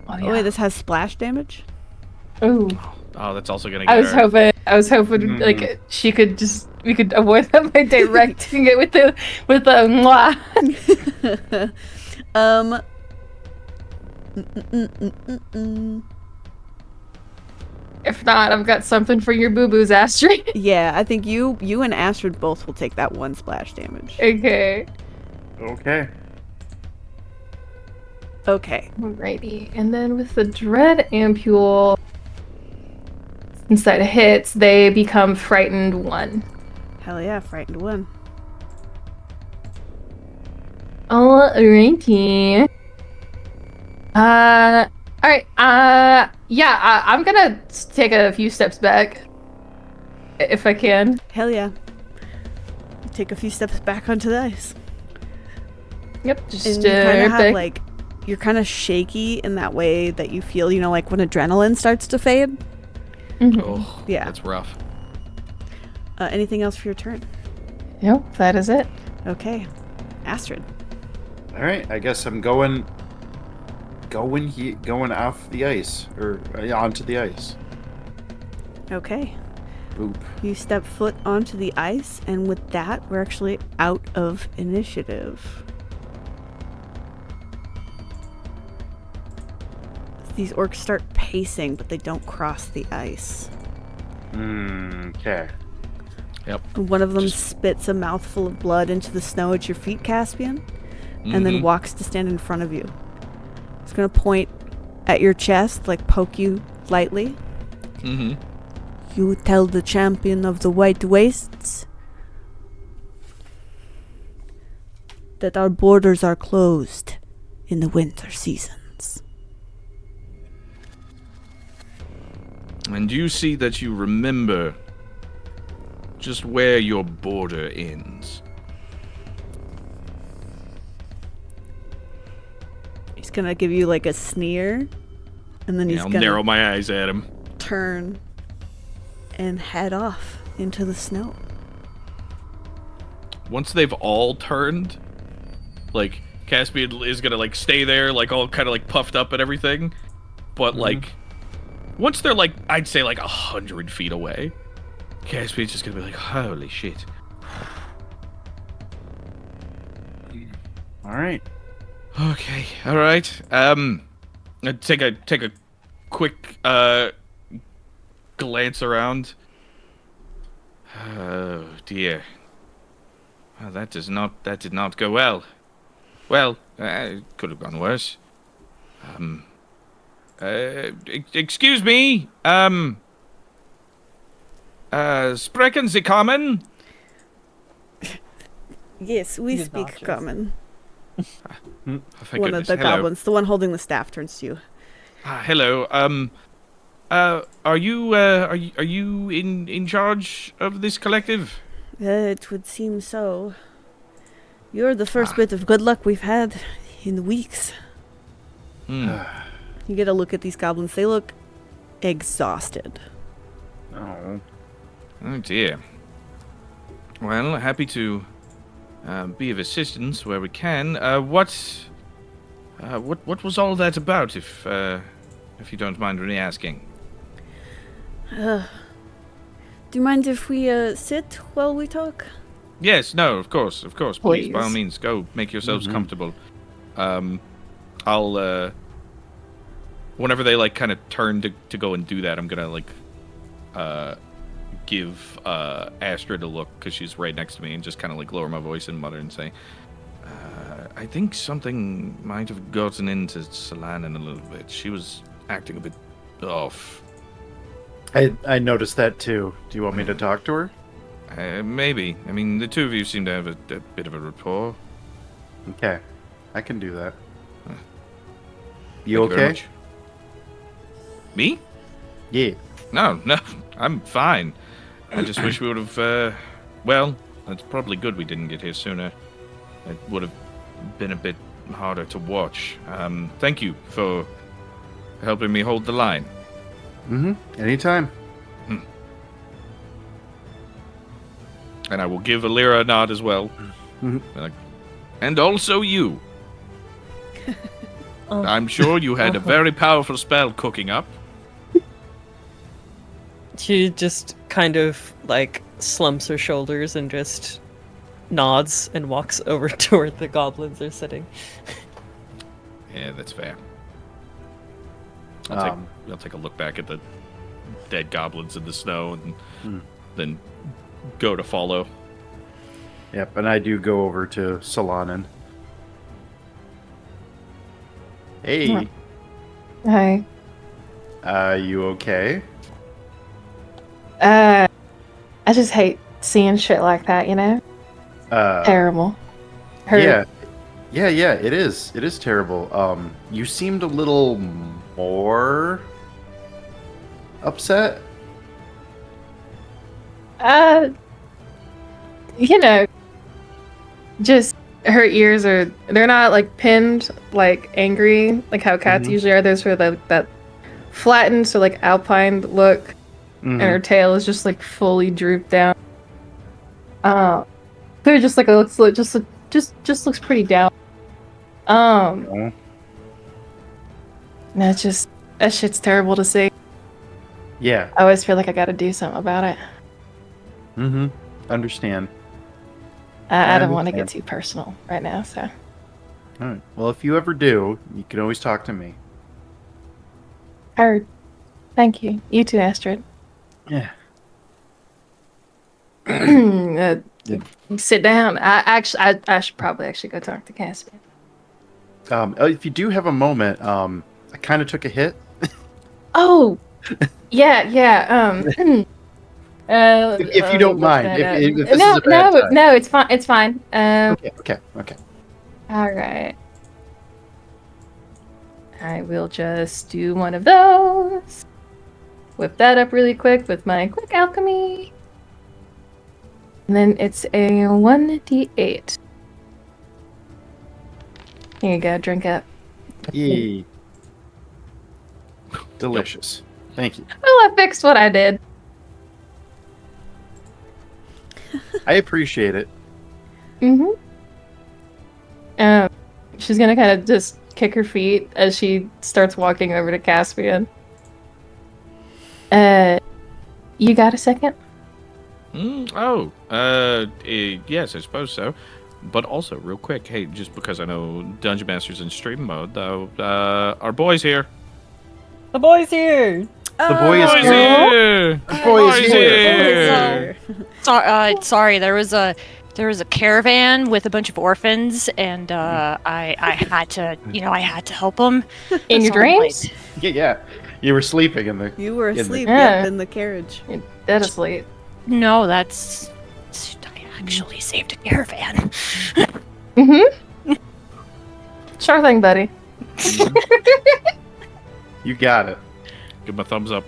Oh, Oh wait, this has splash damage? Ooh. Oh, that's also gonna get I was hoping like we could avoid that by directing it with the mwah. If not, I've got something for your boo-boos, Astrid. Yeah, I think you and Astrid both will take that 1 splash damage. Okay. Okay. Okay. Alrighty. And then with the dread ampule, since that hits, they become frightened 1. Hell yeah, frightened 1. Alrighty. Alright, yeah, I'm gonna take a few steps back. If I can. Hell yeah. Take a few steps back onto the ice. Yep, just And you kind of have, like, you're kind of shaky in that way that you feel, you know, like when adrenaline starts to fade. Oh, Yeah. that's rough. Anything else for your turn? Nope, that is it. Okay. Astrid. All right. I guess I'm going going off the ice or onto the ice. Okay. Boop. You step foot onto the ice, and with that, we're actually out of initiative. These orcs start pacing, but they don't cross the ice. Okay. Yep. One of them spits a mouthful of blood into the snow at your feet, Caspian, and then walks to stand in front of you. He's going to point at your chest, like poke you lightly. Mm-hmm. You tell the champion of the White Wastes that our borders are closed in the winter seasons. And you see that you remember just where your border ends. He's gonna give you like a sneer, and then he's I'll gonna narrow my eyes at him. turn and head off into the snow. Once they've all turned, like, Caspian is gonna, like, stay there, like, all kind of, like, puffed up and everything. But, like, once they're, like, I'd say, like, 100 feet away, Caspian's just gonna be like, holy shit. All right. Okay, alright. Take a quick, glance around. Oh, dear. Well, that did not go well. Well, it could have gone worse. Excuse me, sprechen Sie common? Yes, we He's speak obnoxious. common. Oh, thank One of goodness. the Hello. goblins, the one holding the staff, turns to you. Hello. Are you in charge of this collective? It would seem so. You're the first bit of good luck we've had in weeks. Hmm. You get a look at these goblins. They look exhausted. Oh. Oh dear. Well, happy to be of assistance where we can. What was all that about, if you don't mind me asking? Do you mind if we sit while we talk? Yes, no, of course, please, by all Please. means, go make yourselves comfortable. I'll whenever they like kind of turn to go and do that, I'm gonna like give Astrid a look because she's right next to me, and just kind of like lower my voice and mutter and say, I think something might have gotten into Solanin a little bit. She was acting a bit off. I noticed that too. Do you want me to talk to her? Maybe. I mean, the two of you seem to have a bit of a rapport. Okay. I can do that. Thank You very okay? much. Me? Yeah. No, I'm fine. I just wish we would have, well, it's probably good we didn't get here sooner. It would have been a bit harder to watch. Thank you for helping me hold the line. Anytime. And I will give Alira a nod as well. Like, and also you. I'm sure you had a very powerful spell cooking up. She just kind of like slumps her shoulders and just nods and walks over to where the goblins are sitting. Yeah, that's fair. I'll take a look back at the dead goblins in the snow and then go to follow. Yep, and I do go over to Solanin. Hey, Hi. You okay? I just hate seeing shit like that, you know? Terrible. Yeah, it is. It is terrible. You seemed a little more upset. You know, just her ears they're not like pinned, like angry, like how cats usually are. There's sort of like that flattened, so like alpine look, and her tail is just like fully drooped down. They're just like just looks pretty down. No, it's just that shit's terrible to see. Yeah. I always feel like I got to do something about it. Mm-hmm. Understand. I don't want to get too personal right now, so. All right. Well, if you ever do, you can always talk to me. Heard. Thank you. You too, Astrid. Yeah. Sit down. I should probably actually go talk to Caspian. If you do have a moment, I kind of took a hit. Oh, yeah. If you don't mind, if this is a bad time. No, it's fine. It's fine. Okay. All right. I will just do one of those. Whip that up really quick with my quick alchemy. And then it's a 1d8. Here you go, drink up. Yay. Delicious. Thank you. Well, I fixed what I did. I appreciate it. Mm-hmm. She's gonna kind of just kick her feet as she starts walking over to Caspian. You got a second? Yes, I suppose so. But also, real quick, hey, just because I know Dungeon Master's in stream mode, though, our boy's here. The boy's here. The boy is here. The boy is here. Sorry, there was a caravan with a bunch of orphans, and I had to, I had to help them. In your dreams? Yeah. You were sleeping in the. You were asleep Yeah. in the carriage. You're dead asleep. No, I actually saved a caravan. Mm-hmm. Sure thing, buddy. You got it. Give him a thumbs up.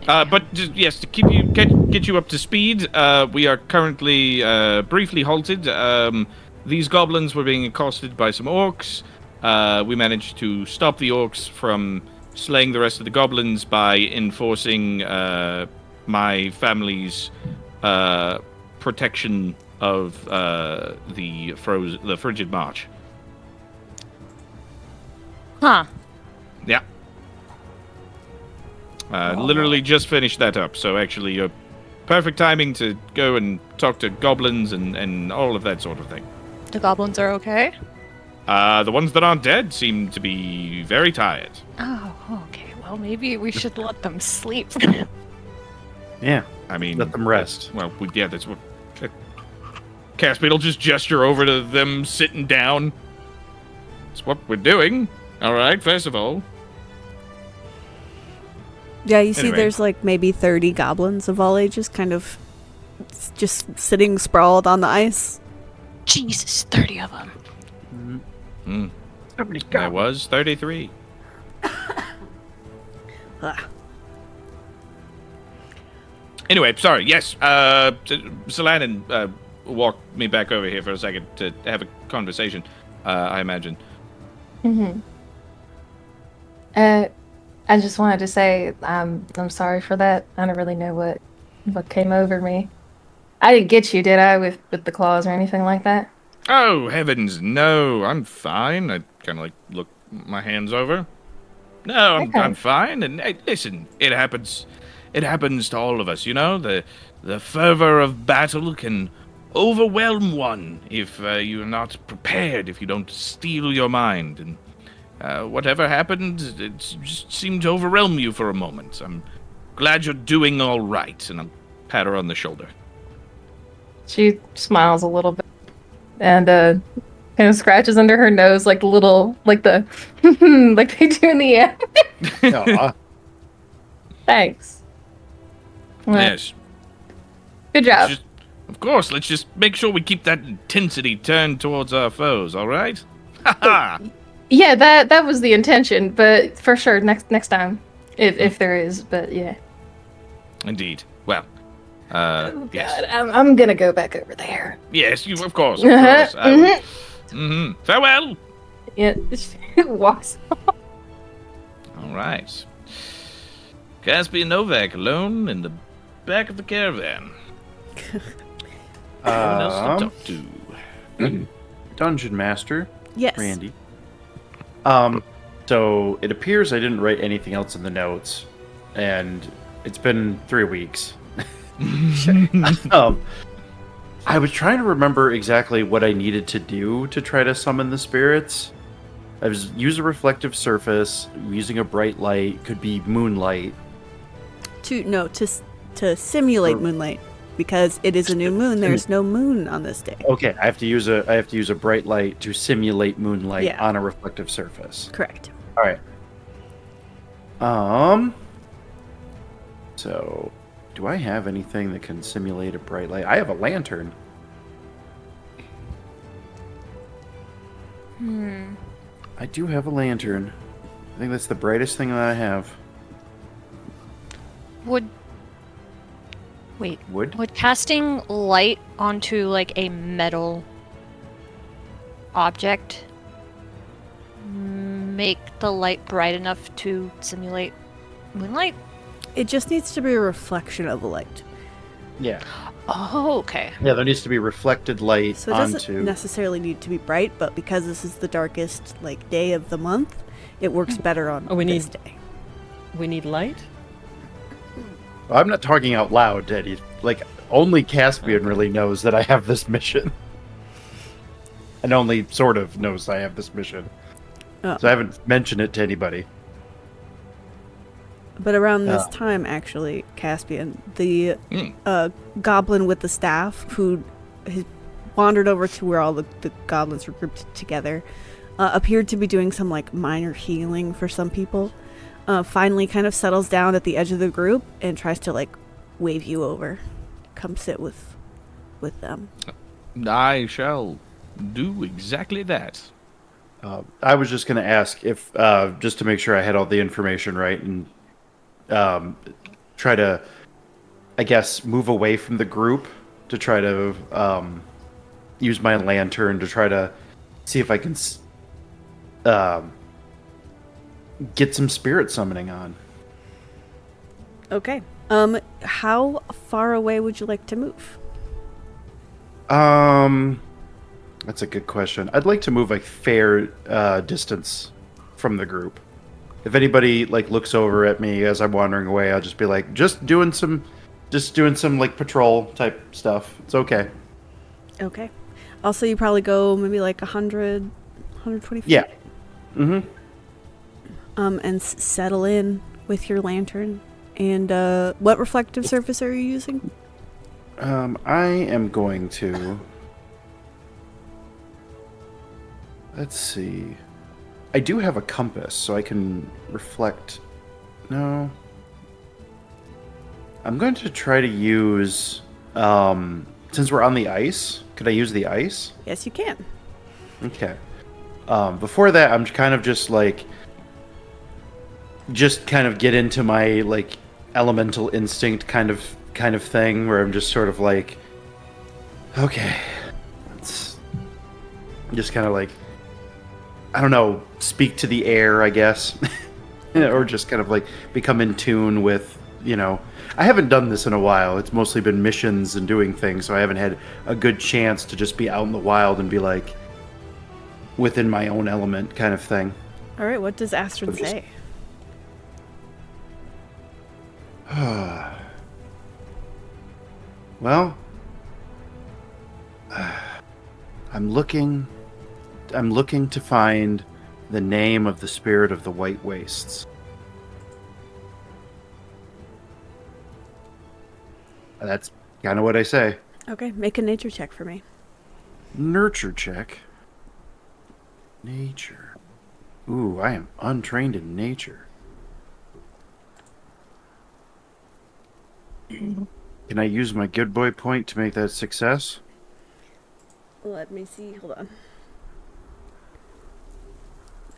But just, yes, to keep you get you up to speed, we are currently briefly halted. These goblins were being accosted by some orcs. We managed to stop the orcs from slaying the rest of the goblins by enforcing my family's protection of the Frigid March. Huh. Yeah. Literally just finished that up, so actually perfect timing to go and talk to goblins and all of that sort of thing. The goblins are okay? The ones that aren't dead seem to be very tired. Oh, okay. Well, maybe we should let them sleep. Yeah. I mean, Let them rest. Well, that's what... Caspian will just gesture over to them sitting down. That's what we're doing. All right, first of all. Yeah, you see Anyway. there's like maybe 30 goblins of all ages kind of just sitting sprawled on the ice. Jesus, 30 of them. There was 33. Anyway, sorry. Yes, Saladin walked me back over here for a second to have a conversation, I imagine. Mm-hmm. I just wanted to say I'm sorry for that. I don't really know what came over me. I didn't get you, did I, with the claws or anything like that? Oh, heavens, no. I'm fine. I kind of look my hands over. No, I'm fine. And hey, listen, it happens to all of us, you know? The fervor of battle can overwhelm one if you're not prepared, if you don't steel your mind. And whatever happened, it just seemed to overwhelm you for a moment. I'm glad you're doing all right. And I'll pat her on the shoulder. She smiles a little bit and kind of scratches under her nose like the like they do in the end. Aw. Thanks. Well, Yes. good job. Of course, let's just make sure we keep that intensity turned towards our foes, all right? Ha Yeah, that was the intention, but for sure next time, if there is. But yeah. Indeed. Well, Oh, yes. God, I'm gonna go back over there. Yes, you, of course. Farewell. Yeah, she walks. All right. Caspian Novak alone in the back of the caravan. No one else to talk to. Dungeon Master, Yes. Randy. So it appears I didn't write anything else in the notes, and it's been 3 weeks. I was trying to remember exactly what I needed to do to try to summon the spirits. I was use a reflective surface, using a bright light, could be moonlight. To simulate moonlight, because it is a new moon. There's no moon on this day. Okay, I have to use a bright light to simulate moonlight on a reflective surface. Correct. All right. So, do I have anything that can simulate a bright light? I have a lantern. I do have a lantern. I think that's the brightest thing that I have. Would Wood? casting light onto like a metal object make the light bright enough to simulate moonlight? It just needs to be a reflection of the light. Yeah. Oh, okay. Yeah, there needs to be reflected light So it doesn't necessarily need to be bright, but because this is the darkest day of the month, it works better on this day. We need light? I'm not talking out loud, Eddie. Only Caspian really knows that I have this mission. And only sort of knows I have this mission. So I haven't mentioned it to anybody. But around this time, actually, Caspian, the goblin with the staff, who has wandered over to where all the goblins were grouped together, appeared to be doing some minor healing for some people. Finally kind of settles down at the edge of the group and tries to wave you over. Come sit with them. I shall do exactly that. I was just going to ask if, just to make sure I had all the information right, and try to, I guess, move away from the group to try to use my lantern to try to see if I can get some spirit summoning on. Okay. How far away would you like to move? That's a good question. I'd like to move a fair distance from the group. If anybody looks over at me as I'm wandering away, I'll just be just doing some patrol type stuff. It's okay. Okay. Also, you probably go maybe 100, 120 feet. Yeah. Mm-hmm. And settle in with your lantern. And what reflective surface are you using? I am going to. Let's see. I do have a compass, so I can reflect. No. I'm going to try to use. Since we're on the ice, could I use the ice? Yes, you can. Okay. Before that, I'm kind of just kind of get into my elemental instinct kind of thing, where I'm just sort of okay, let's just kind of I don't know, speak to the air, I guess. Or just kind of become in tune with, I haven't done this in a while. It's mostly been missions and doing things, so I haven't had a good chance to just be out in the wild and be within my own element kind of thing. All right, what does Astrid say? Well, I'm looking to find the name of the spirit of the White Wastes. That's kind of what I say. Okay, make a nature check for me. Nurture check. Nature. Ooh, I am untrained in nature. Can I use my good boy point to make that a success? Let me see. Hold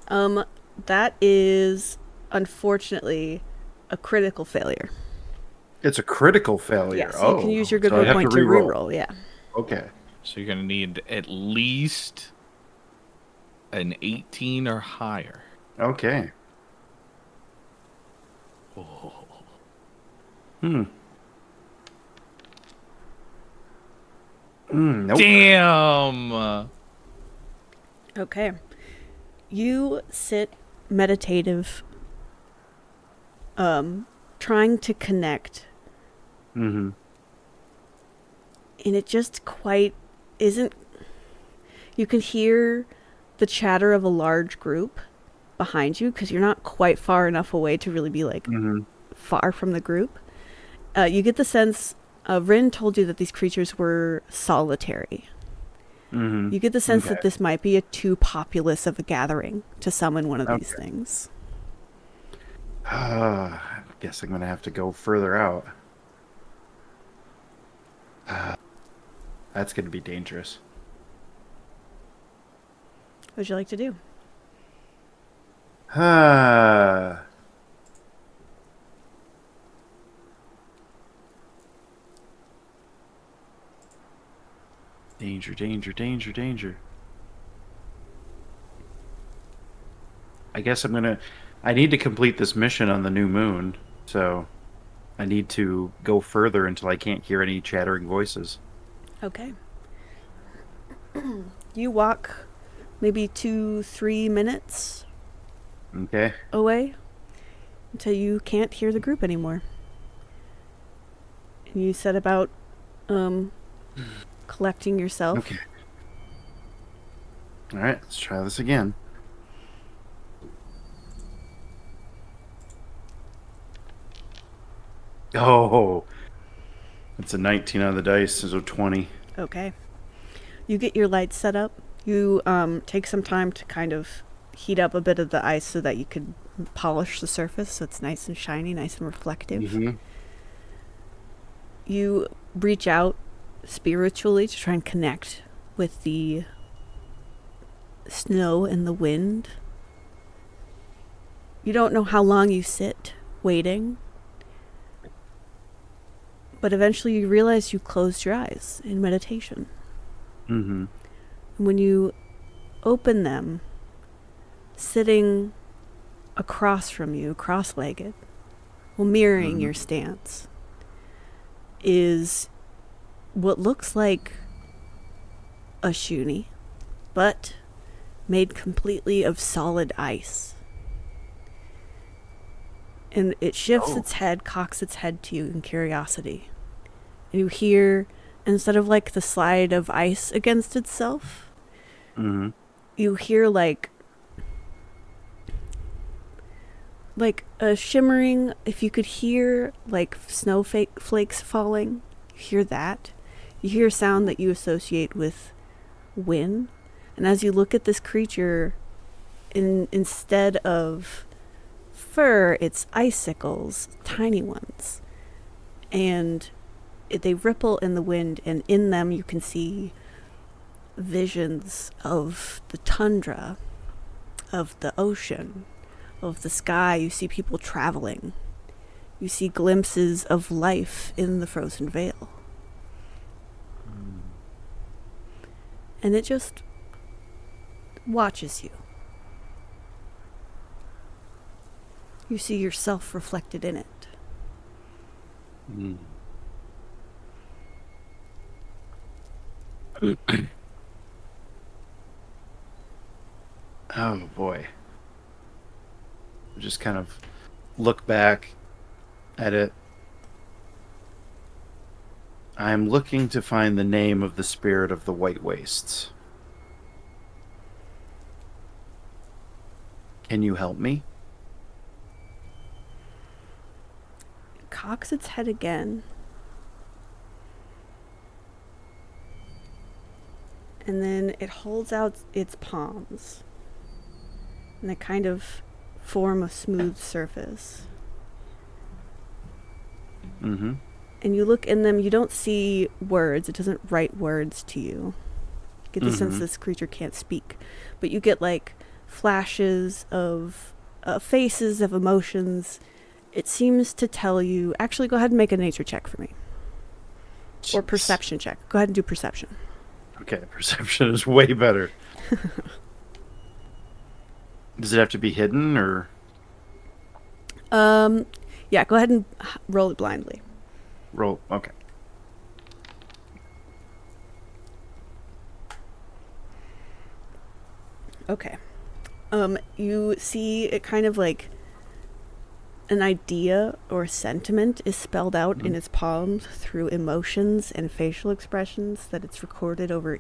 on. That is unfortunately a critical failure. It's a critical failure. Yes, you can use your good boy point to reroll. Yeah. Okay. So you're gonna need at least an 18 or higher. Okay. Oh. Nope. Damn. Okay. You sit meditative, trying to connect. Mm-hmm. And it just quite isn't. You can hear the chatter of a large group behind you because you're not quite far enough away to really be like far from the group. You get the sense, Rin told you that these creatures were solitary. Mm-hmm. You get the sense that this might be too populous of a gathering to summon one of these things. I guess I'm going to have to go further out. That's going to be dangerous. What would you like to do? Danger, danger, danger, danger. I guess I need to complete this mission on the new moon, so I need to go further until I can't hear any chattering voices. Okay. You walk maybe 2-3 minutes Okay. away until you can't hear the group anymore. And you set about collecting yourself. Okay. All right, let's try this again. Oh, it's a 19 on the dice, so 20. Okay. You get your lights set up. You take some time to kind of heat up a bit of the ice so that you could polish the surface so it's nice and shiny, nice and reflective. Mm-hmm. You reach out spiritually to try and connect with the snow and the wind. You don't know how long you sit waiting, but eventually you realize you closed your eyes in meditation. Mm-hmm. When you open them, sitting across from you, cross-legged, well, mirroring your stance, is what looks like a shuni, but made completely of solid ice. And it shifts its head, cocks its head to you in curiosity. And you hear, instead of like the slide of ice against itself, you hear like a shimmering, if you could hear like snowflakes falling, you hear that. You hear a sound that you associate with wind. And as you look at this creature, instead of fur, it's icicles, tiny ones. And they ripple in the wind, and in them you can see visions of the tundra, of the ocean, of the sky. You see people traveling. You see glimpses of life in the frozen veil. And it just watches you. You see yourself reflected in it. Oh boy. Just kind of look back at it. I'm looking to find the name of the spirit of the White Wastes. Can you help me? It cocks its head again. And then it holds out its palms. And they kind of form a smooth surface. Mm-hmm. And you look in them, you don't see words. It doesn't write words to you. You get the sense this creature can't speak. But you get like flashes of faces, of emotions. It seems to tell you... Actually, go ahead and make a nature check for me. Or perception check. Go ahead and do perception. Okay, perception is way better. Does it have to be hidden, or...? Yeah, go ahead and roll it blindly. Roll, okay. Okay. You see it kind of like an idea or sentiment is spelled out in its palms through emotions and facial expressions that it's recorded over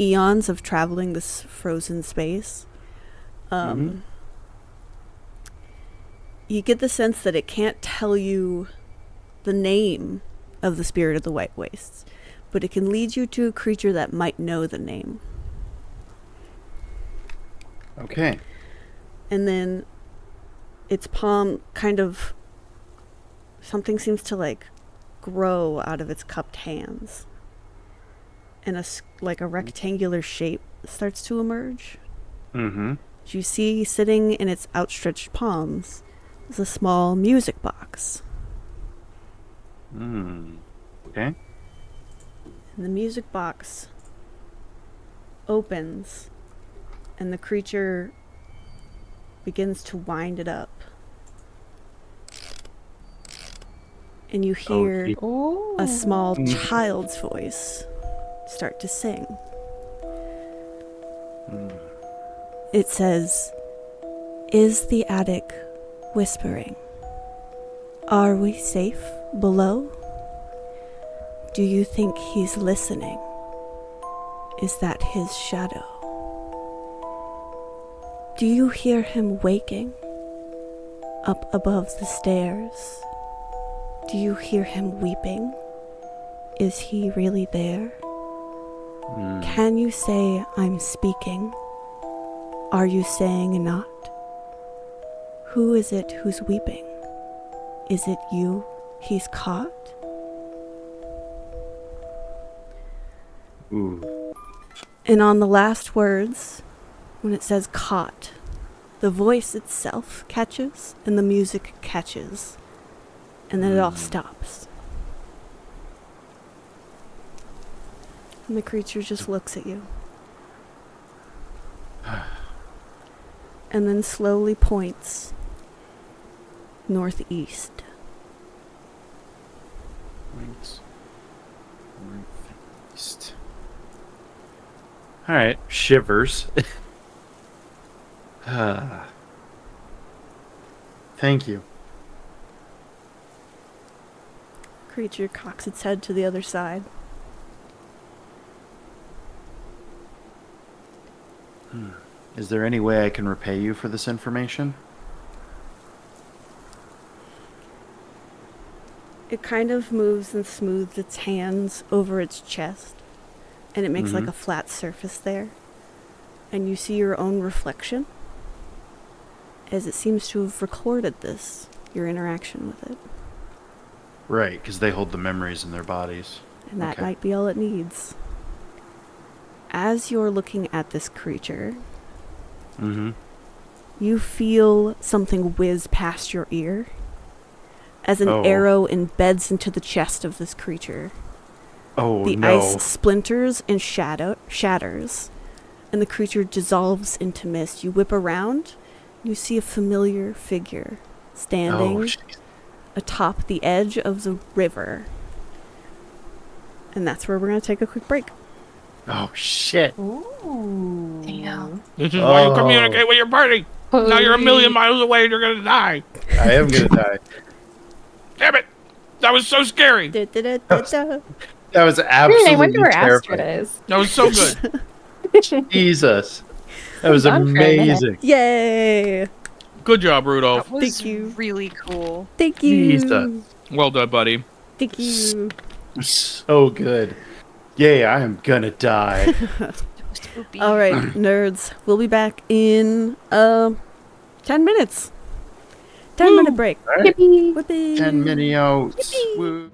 eons of traveling this frozen space. You get the sense that it can't tell you the name of the spirit of the White Wastes, but it can lead you to a creature that might know the name. Okay. And then its palm kind of, something seems to like grow out of its cupped hands, and like a rectangular shape starts to emerge. You see sitting in its outstretched palms is a small music box. Okay. And the music box opens, and the creature begins to wind it up. And you hear a small child's voice start to sing. It says, "Is the attic whispering? Are we safe below? Do you think he's listening? Is that his shadow? Do you hear him waking up above the stairs? Do you hear him weeping? Is he really there? Can you say I'm speaking? Are you saying not? Who is it who's weeping? Is it you he's caught?" Ooh. And on the last words, when it says caught, the voice itself catches and the music catches, and then it all stops. And the creature just looks at you. And then slowly points northeast. Northeast. All right, shivers. Thank you. Creature cocks its head to the other side. Is there any way I can repay you for this information? It kind of moves and smooths its hands over its chest, and it makes like a flat surface there. And you see your own reflection, as it seems to have recorded this, your interaction with it. Right, because they hold the memories in their bodies. And that might be all it needs. As you're looking at this creature, you feel something whiz past your ear as an arrow embeds into the chest of this creature. The ice splinters and shatters, and the creature dissolves into mist. You whip around, you see a familiar figure standing atop the edge of the river. And that's where we're going to take a quick break. Oh, shit. Ooh. Damn. This is why you communicate with your party. Now you're a million miles away and you're going to die. I am going to die. Damn it. That was so scary. That was absolutely I wonder where terrifying. Astrid is. That was so good. Jesus. That was Gone for a minute. amazing. Yay! Good job, Rudolph. That was Thank you. really cool. Thank you. Jesus. Well done, buddy. Thank you. So good. Yay, I am gonna die. All right, nerds. We'll be back in 10 minutes. 10-minute break. All right. Yippee. Whippy. 10 mini oats. Woo.